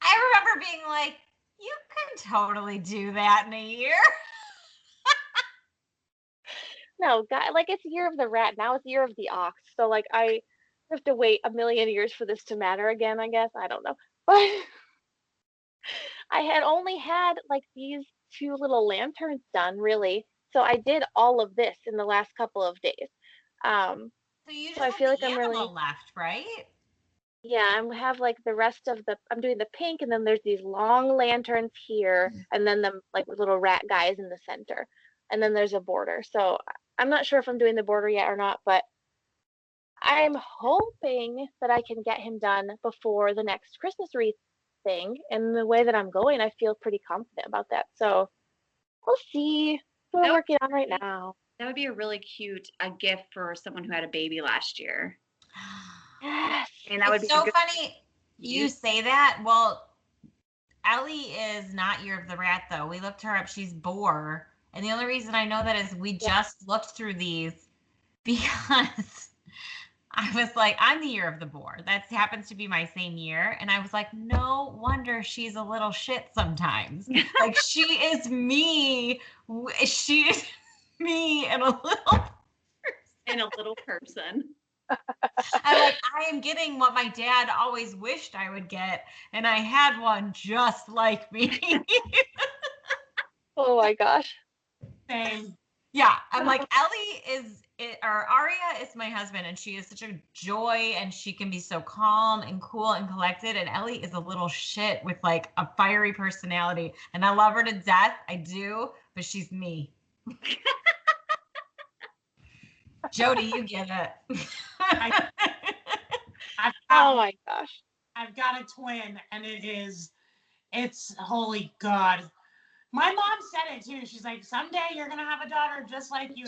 I remember being like, you can totally do that in a year. No, God, like it's Year of the Rat. Now it's Year of the Ox. So like I have to wait a million years for this to matter again, I guess. I don't know. But I had only had like these two little lanterns done, really. So I did all of this in the last couple of days. So you just I have feel the like I'm animal really- left, right? Yeah, I have like the rest of I'm doing the pink, and then there's these long lanterns here, and then the like little rat guys in the center. And then there's a border. So I'm not sure if I'm doing the border yet or not, but I'm hoping that I can get him done before the next Christmas wreath thing. And the way that I'm going, I feel pretty confident about that. So we'll see what I'm Nope. working on right now. That would be a really cute gift for someone who had a baby last year. Yes. And that would It's be a so good funny you say that. Well, Ellie is not Year of the Rat, though. We looked her up. She's Boar. And the only reason I know that is we just looked through these because I was like, I'm the Year of the Boar. That happens to be my same year. And I was like, no wonder she's a little shit sometimes. Like, she is me. She is me and a little and a little person. I'm like, I am getting what my dad always wished I would get, and I had one just like me. Oh my gosh. Same. Yeah, I'm like, or Aria is my husband, and she is such a joy, and she can be so calm and cool and collected, and Ellie is a little shit with like a fiery personality, and I love her to death, I do, but she's me. Jody, you get it. Oh my gosh. I've got a twin, and it's holy God. My mom said it too. She's like, someday you're gonna have a daughter just like you.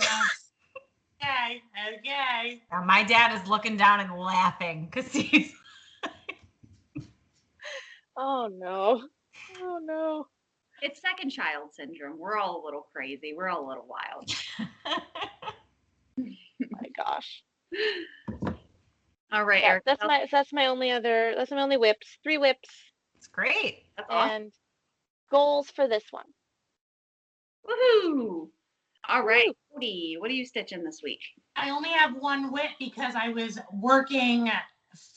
Okay. My dad is looking down and laughing because he's Oh no. Oh no. It's second child syndrome. We're all a little crazy. We're all a little wild. My gosh. All right, Yeah, Eric. that's my only whips. 3 whips. It's Great. That's awesome. And goals for this one. Woohoo! All right, Woo. Cody, what are you stitching this week? I only have one whip because I was working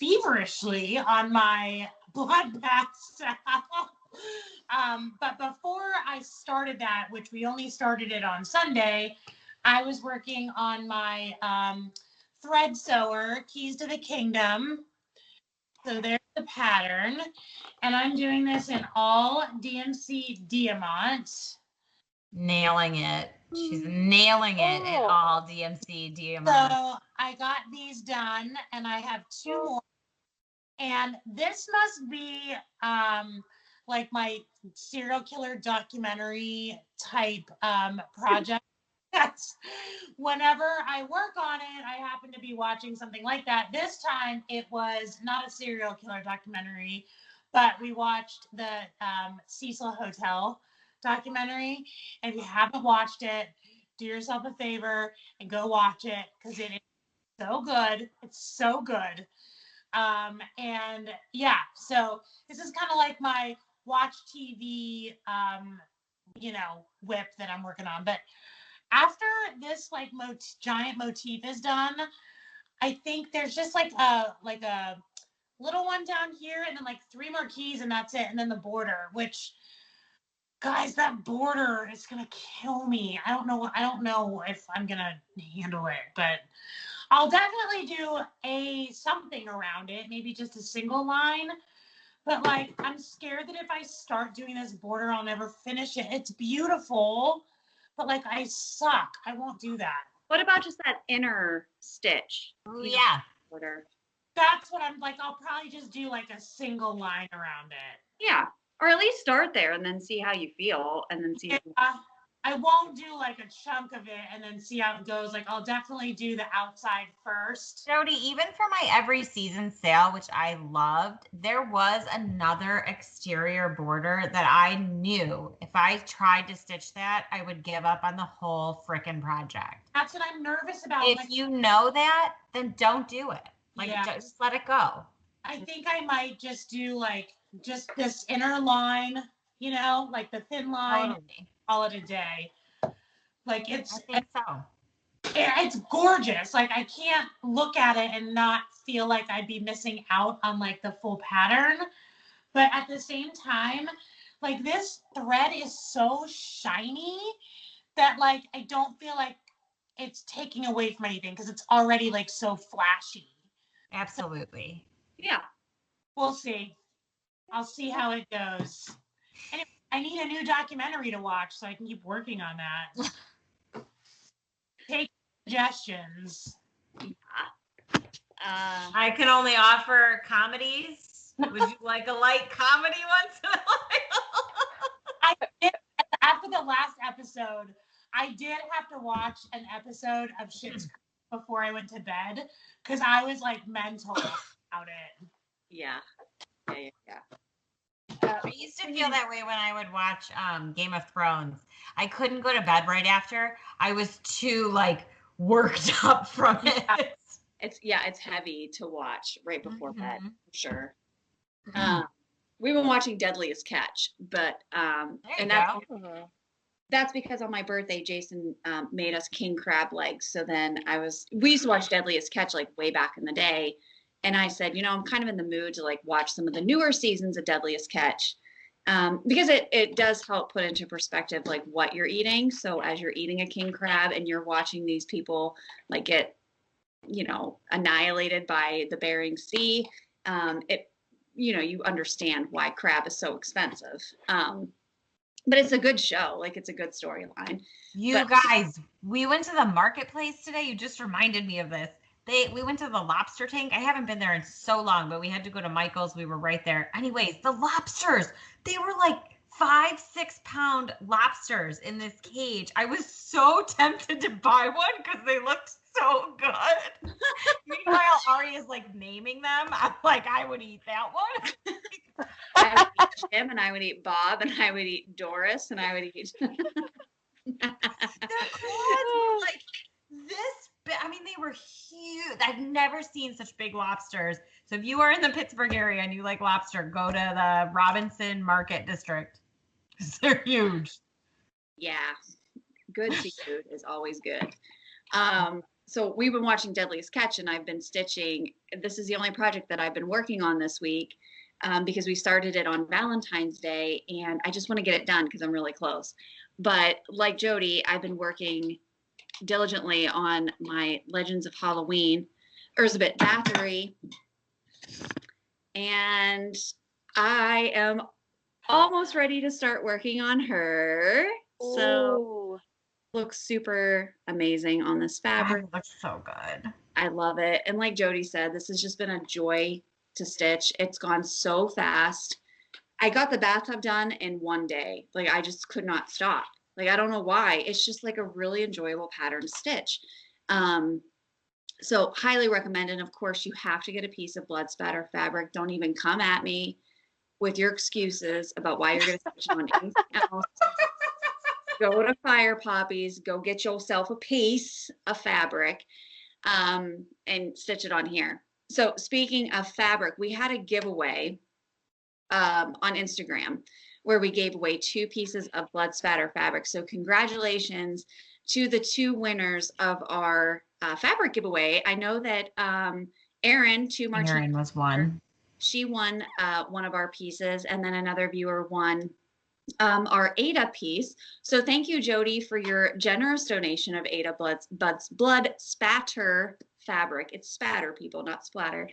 feverishly on my blood bath stuff. But before I started that, which we only started it on Sunday, I was working on my thread sewer, Keys to the Kingdom. So there's the pattern. And I'm doing this in all DMC Diamant. Nailing it. She's nailing it in Oh. all DMC DMR. So I got these done and I have 2 more. And this must be like my serial killer documentary type project. That's whenever I work on it, I happen to be watching something like that. This time it was not a serial killer documentary, but we watched the Cecil Hotel documentary. And if you haven't watched it, do yourself a favor and go watch it because it is so good. It's so good. And yeah, so this is kind of like my watch TV, whip that I'm working on. But after this like giant motif is done, I think there's just like a little one down here and then like 3 more keys and that's it. And then the border, which guys, that border is gonna kill me. I don't know if I'm gonna handle it, but I'll definitely do something around it, maybe just a single line. But like, I'm scared that if I start doing this border, I'll never finish it. It's beautiful, but like I suck. I won't do that. What about just that inner stitch? Oh, yeah. Border. That's what I'm like. I'll probably just do like a single line around it. Yeah, or at least start there and then see how you feel, and then see. Yeah, I won't do like a chunk of it and then see how it goes. Like I'll definitely do the outside first. Jody, even for my every season sale, which I loved, there was another exterior border that I knew if I tried to stitch that, I would give up on the whole frickin' project. That's what I'm nervous about. If like, you know that, then don't do it. Like, Yeah. just let it go. I think I might just do like just this inner line, like the thin line. Totally. Call it a day. Like I think so. it's gorgeous. Like I can't look at it and not feel like I'd be missing out on like the full pattern. But at the same time, like this thread is so shiny that like I don't feel like it's taking away from anything because it's already like so flashy. Absolutely. Yeah. We'll see. I'll see how it goes. Anyway, I need a new documentary to watch so I can keep working on that. Take suggestions. I can only offer comedies. Would you like a light comedy once in a while? After the last episode, I did have to watch an episode of Schitt's Creek before I went to bed because I was like mental about it. Yeah. I used to feel that way when I would watch Game of Thrones. I couldn't go to bed right after. I was too like worked up from it. It's heavy to watch right before bed, for sure. Mhm. We've been watching Deadliest Catch, but that's because on my birthday, Jason made us king crab legs. So then we used to watch Deadliest Catch like way back in the day. And I said, I'm kind of in the mood to like watch some of the newer seasons of Deadliest Catch because it does help put into perspective like what you're eating. So as you're eating a king crab and you're watching these people like get, annihilated by the Bering Sea, you understand why crab is so expensive. But it's a good show. Like it's a good storyline. Guys, we went to the marketplace today. You just reminded me of this. We went to the lobster tank. I haven't been there in so long, but we had to go to Michael's. We were right there. Anyways, the lobsters, they were like 5-6 pound lobsters in this cage. I was so tempted to buy one because they looked so good. Meanwhile, Ari is like naming them. I'm like, I would eat that one. I would eat Jim and I would eat Bob and I would eat Doris and I would eat. Their claws were like this. I mean, they were huge. huge. I've never seen such big lobsters. So if you are in the Pittsburgh area and you like lobster, go to the Robinson Market District. They're huge. Yeah. Good seafood is always good. So we've been watching Deadliest Catch, and I've been stitching. This is the only project that I've been working on this week because we started it on Valentine's Day, and I just want to get it done because I'm really close. But like Jody, I've been working diligently on my Legends of Halloween Elizabeth Bathory, and I am almost ready to start working on her. So looks super amazing on this fabric. Oh, it looks so good. I love it. And like Jody said, this has just been a joy to stitch. It's gone so fast. I got the bathtub done in one day. Like I just could not stop. Like I don't know why. It's just like a really enjoyable pattern to stitch. So highly recommend. And of course you have to get a piece of blood spatter fabric. Don't even come at me with your excuses about why you're going to stitch on anything else. Go to Fire Poppies, go get yourself a piece of fabric and stitch it on here. So speaking of fabric, we had a giveaway on Instagram where we gave away 2 pieces of blood spatter fabric. So congratulations to the 2 winners of our fabric giveaway. I know that Erin was one. She won one of our pieces, and then another viewer won our Ada piece. So thank you, Jody, for your generous donation of Ada blood spatter fabric. It's spatter, people, not splatter.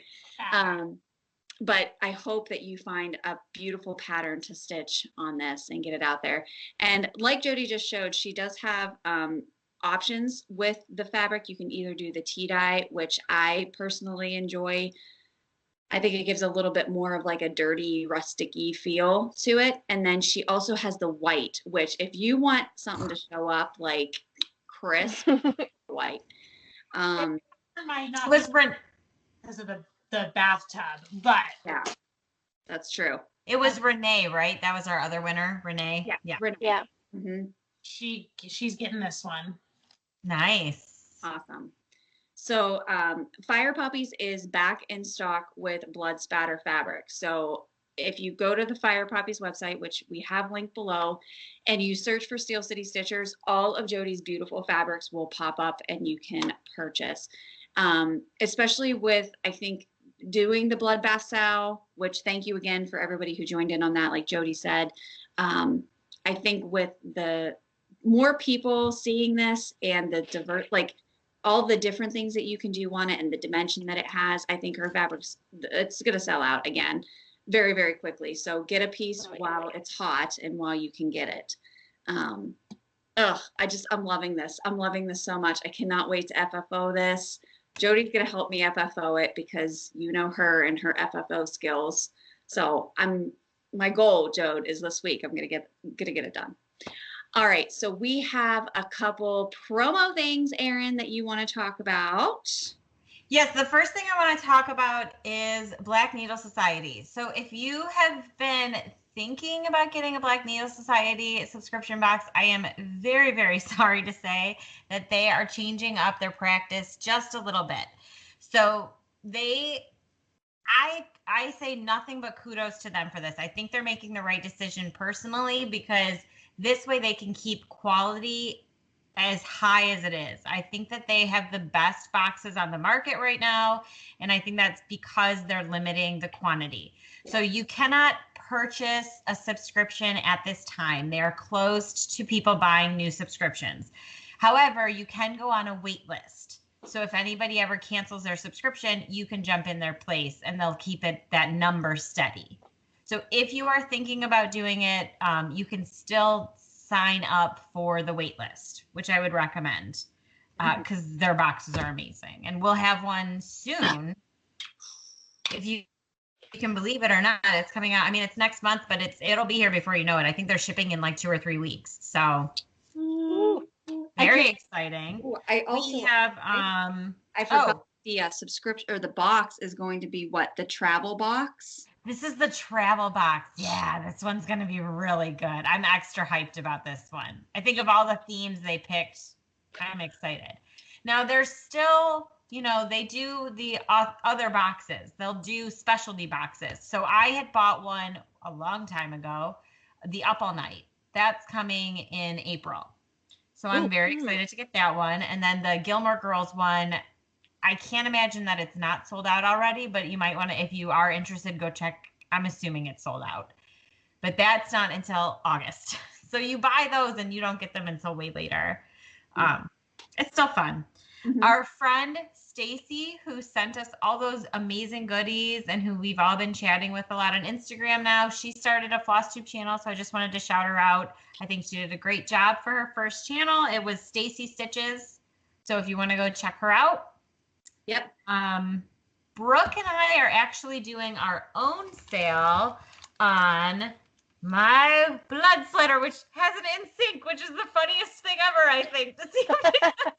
But I hope that you find a beautiful pattern to stitch on this and get it out there. And like Jody just showed, she does have options with the fabric. You can either do the tea dye, which I personally enjoy. I think it gives a little bit more of like a dirty, rustic-y feel to it. And then she also has the white, which if you want something to show up like crisp white. Might not Was because of the bathtub, but yeah, that's true. it was Renee, right? That was our other winner, Renee. Yeah. Yeah. Mm-hmm. She's getting this one. Nice. Awesome. So Fire Poppies is back in stock with blood spatter fabric. So if you go to the Fire Poppies website, which we have linked below, and you search for Steel City Stitchers, all of Jody's beautiful fabrics will pop up and you can purchase. Especially with, I think, doing the blood bath sow, which thank you again for everybody who joined in on that, like Jody said. I think with the more people seeing this and the all the different things that you can do on it and the dimension that it has, I think her fabrics, it's going to sell out again very, very quickly. So get a piece while it's hot and while you can get it. I'm loving this. I'm loving this so much. I cannot wait to FFO this. Jody's going to help me FFO it because you know her and her FFO skills. So my goal, Jode, is this week. I'm going to get it done. All right, so we have a couple promo things, Erin, that you want to talk about. Yes, the first thing I want to talk about is Black Needle Society. So if you have been thinking about getting a Black Needle Society subscription box, I am very, very sorry to say that they are changing up their practice just a little bit. So I say nothing but kudos to them for this. I think they're making the right decision personally because this way they can keep quality as high as it is. I think that they have the best boxes on the market right now. And I think that's because they're limiting the quantity. So you cannot purchase a subscription at this time. They are closed to people buying new subscriptions. However, you can go on a wait list. So if anybody ever cancels their subscription, you can jump in their place and they'll keep that number steady. So if you are thinking about doing it, you can still sign up for the wait list, which I would recommend because their boxes are amazing. And we'll have one soon. If you can believe it or not, it's coming out. I mean, it's next month, but it'll be here before you know it. I think they're shipping in like 2 or 3 weeks. So very exciting. I also have I forgot the subscription or the box is going to be what? The travel box? This is the travel box. Yeah, this one's going to be really good. I'm extra hyped about this one. I think of all the themes they picked, I'm excited. Now, there's still they do the other boxes. They'll do specialty boxes. So I had bought one a long time ago, the Up All Night. That's coming in April. So I'm very excited to get that one. And then the Gilmore Girls one, I can't imagine that it's not sold out already, but you might want to, if you are interested, go check. I'm assuming it's sold out. But that's not until August. So you buy those and you don't get them until way later. It's still fun. Mm-hmm. Our friend Stacy, who sent us all those amazing goodies and who we've all been chatting with a lot on Instagram now, she started a Flosstube channel. So I just wanted to shout her out. I think she did a great job for her first channel. It was Stacy Stitches. So if you want to go check her out. Yep. Brooke and I are actually doing our own sale on my blood slitter, which has an NSYNC, which is the funniest thing ever, I think, to see them together.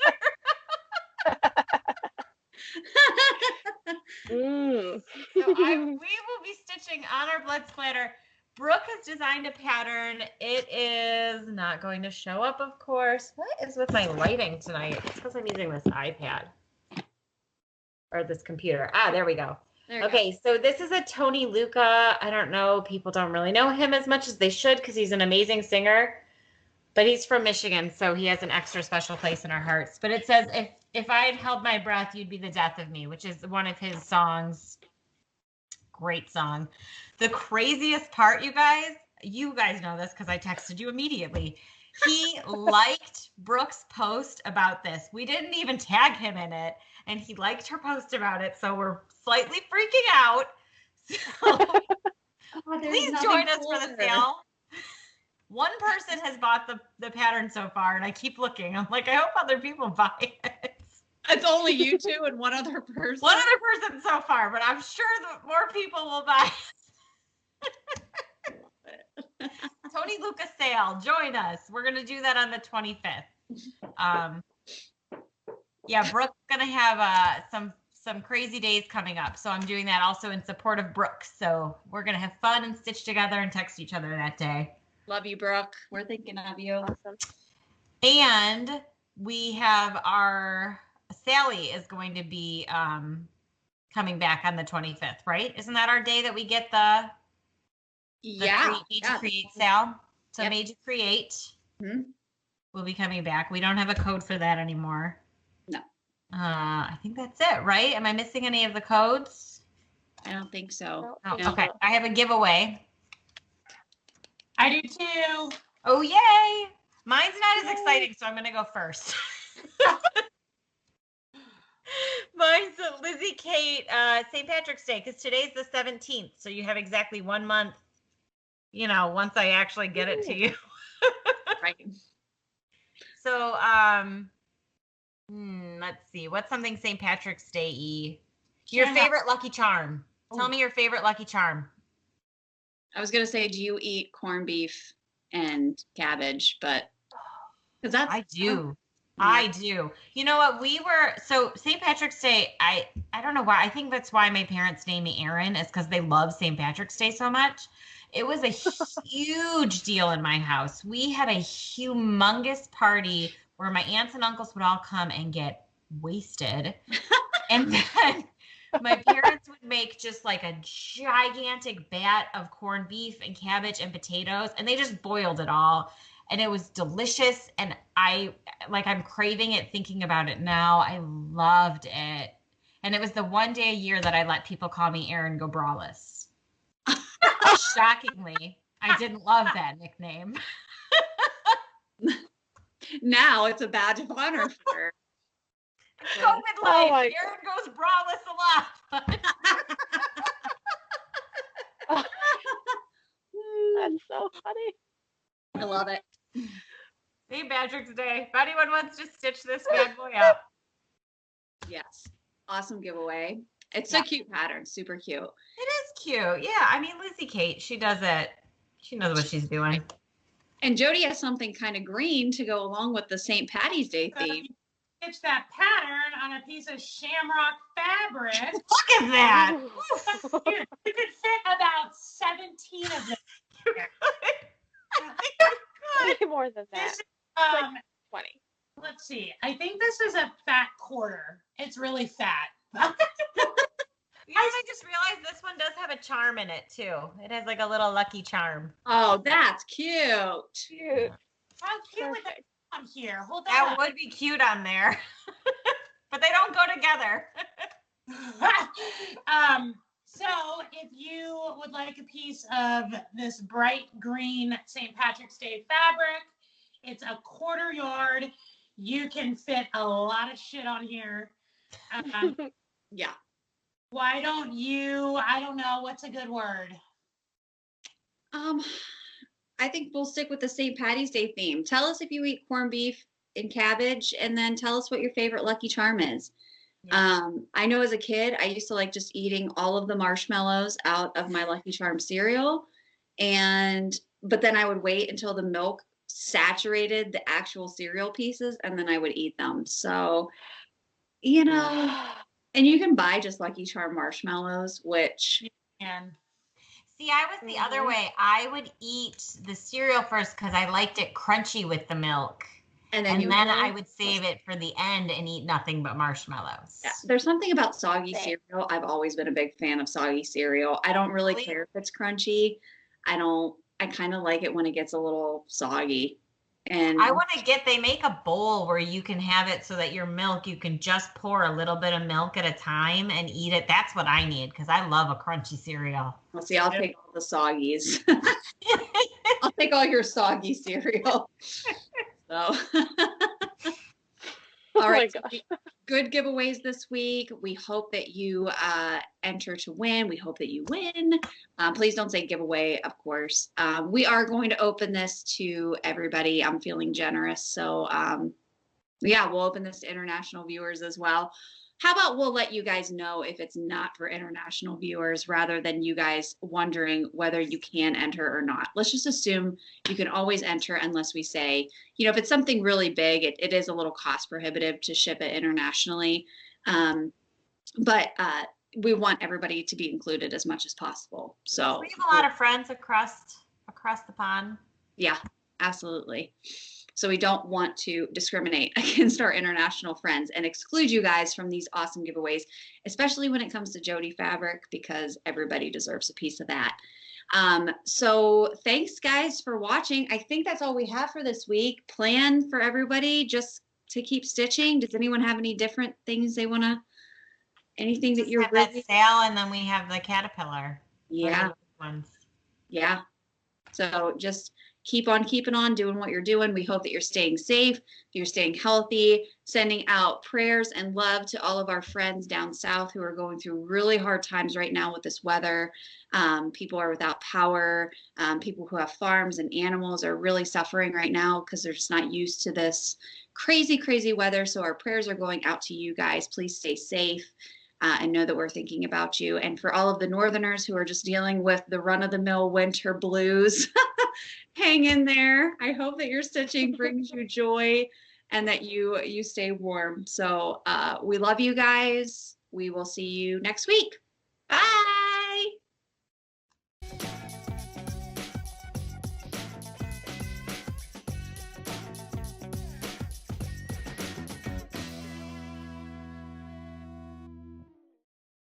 So we will be stitching on our blood splatter. Brooke has designed a pattern. It is not going to show up, of course. What is with my lighting tonight? It's because I'm using this iPad or this computer. There we go. Okay, so this is a Tony Luca. I don't know. People don't really know him as much as they should because he's an amazing singer. But he's from Michigan, so he has an extra special place in our hearts. But it says, if I had held my breath, you'd be the death of me, which is one of his songs. Great song. The craziest part, you guys know this because I texted you immediately. He liked Brooke's post about this. We didn't even tag him in it, and he liked her post about it, so we're slightly freaking out. So please join us for the sale. One person has bought the pattern so far, and I keep looking. I'm like, I hope other people buy it. It's only you two and one other person. One other person so far, but I'm sure that more people will buy it. Tony Lucas sale. Join us. We're going to do that on the 25th. Yeah, Brooke's going to have some crazy days coming up. So I'm doing that also in support of Brooke. So we're going to have fun and stitch together and text each other that day. Love you, Brooke. We're thinking of you. Awesome. And we have Sally is going to be coming back on the 25th, right? Isn't that our day that we get the Made to Create sale? So Made to Create will be coming back. We don't have a code for that anymore. No. I think that's it, right? Am I missing any of the codes? I don't think so. No. Okay. I have a giveaway. I do too. Oh, yay. Mine's not as exciting, so I'm going to go first. Mine's Lizzie Kate, St. Patrick's Day, because today's the 17th, so you have exactly 1 month, once I actually get it to you. Right. So, let's see. What's something St. Patrick's Day-y? Your favorite Lucky Charm. Tell me your favorite Lucky Charm. I was going to say, do you eat corned beef and cabbage? But because I do. I do. You know what? So St. Patrick's Day, I don't know why. I think that's why my parents named me Erin, is because they love St. Patrick's Day so much. It was a huge deal in my house. We had a humongous party where my aunts and uncles would all come and get wasted. And then my parents would make just like a gigantic vat of corned beef and cabbage and potatoes, and they just boiled it all. And it was delicious. And I'm craving it thinking about it now. I loved it. And it was the one day a year that I let people call me Erin Go Braless. Shockingly, I didn't love that nickname. Now it's a badge of honor for her. COVID life, Erin goes braless a lot. That's so funny. I love it. St. Patrick's Day. If anyone wants to stitch this bad boy up. Yes. Awesome giveaway. It's a cute pattern. Super cute. It is cute. Yeah. I mean, Lizzie Kate, she does it. She knows what she's doing. And Jody has something kind of green to go along with the St. Patty's Day theme. Stitch that pattern on a piece of shamrock fabric. Look at that. You could fit about 17 of them. Way more than that. This is, like 20. Let's see. I think this is a fat quarter. It's really fat. I just realized this one does have a charm in it too. It has like a little lucky charm. Oh, that's cute. Cute. How cute would that Perfect. on here? Hold that That up. would be cute on there. But they don't go together. So if you would like a piece of this bright green St. Patrick's Day fabric, it's a quarter yard. You can fit a lot of shit on here. Yeah. Why don't you, I don't know, what's a good word? I think we'll stick with the St. Patty's Day theme. Tell us if you eat corned beef and cabbage, and then tell us what your favorite Lucky Charm is. Yeah. I know as a kid, I used to like just eating all of the marshmallows out of my Lucky Charm cereal. But then I would wait until the milk saturated the actual cereal pieces, and then I would eat them. So, and you can buy just Lucky Charm marshmallows, which And See, I was the other way. I would eat the cereal first because I liked it crunchy with the milk. and then I would save it for the end and eat nothing but marshmallows. Yeah, there's something about soggy Same. cereal. I've always been a big fan of soggy cereal. I don't really care if it's crunchy. I kind of like it when it gets a little soggy. And I want to they make a bowl where you can have it so that your milk, you can just pour a little bit of milk at a time and eat it. That's what I need because I love a crunchy cereal. I'll see, I'll take all the soggies. I'll take all your soggy cereal. So, all right. Oh my gosh. Good giveaways this week. We hope that you enter to win. We hope that you win. Please don't say giveaway, of course. We are going to open this to everybody. I'm feeling generous. So, yeah, we'll open this to international viewers as well. How about we'll let you guys know if it's not for international viewers rather than you guys wondering whether you can enter or not. Let's just assume you can always enter unless we say, if it's something really big, it is a little cost prohibitive to ship it internationally. But we want everybody to be included as much as possible. So we have a lot of friends across the pond. Yeah, absolutely. So we don't want to discriminate against our international friends and exclude you guys from these awesome giveaways, especially when it comes to Jody fabric, because everybody deserves a piece of that. So thanks guys for watching. I think that's all we have for this week. Plan for everybody just to keep stitching. Does anyone have any different things they want to, anything that you're have that sale, and then we have the caterpillar. Yeah. Ones. Yeah. So just keep on keeping on doing what you're doing. We hope that you're staying safe, you're staying healthy, sending out prayers and love to all of our friends down south who are going through really hard times right now with this weather. People are without power. People who have farms and animals are really suffering right now because they're just not used to this crazy, crazy weather. So our prayers are going out to you guys. Please stay safe. And know that we're thinking about you. And for all of the Northerners who are just dealing with the run-of-the-mill winter blues, hang in there. I hope that your stitching brings you joy and that you stay warm. So we love you guys. We will see you next week. Bye.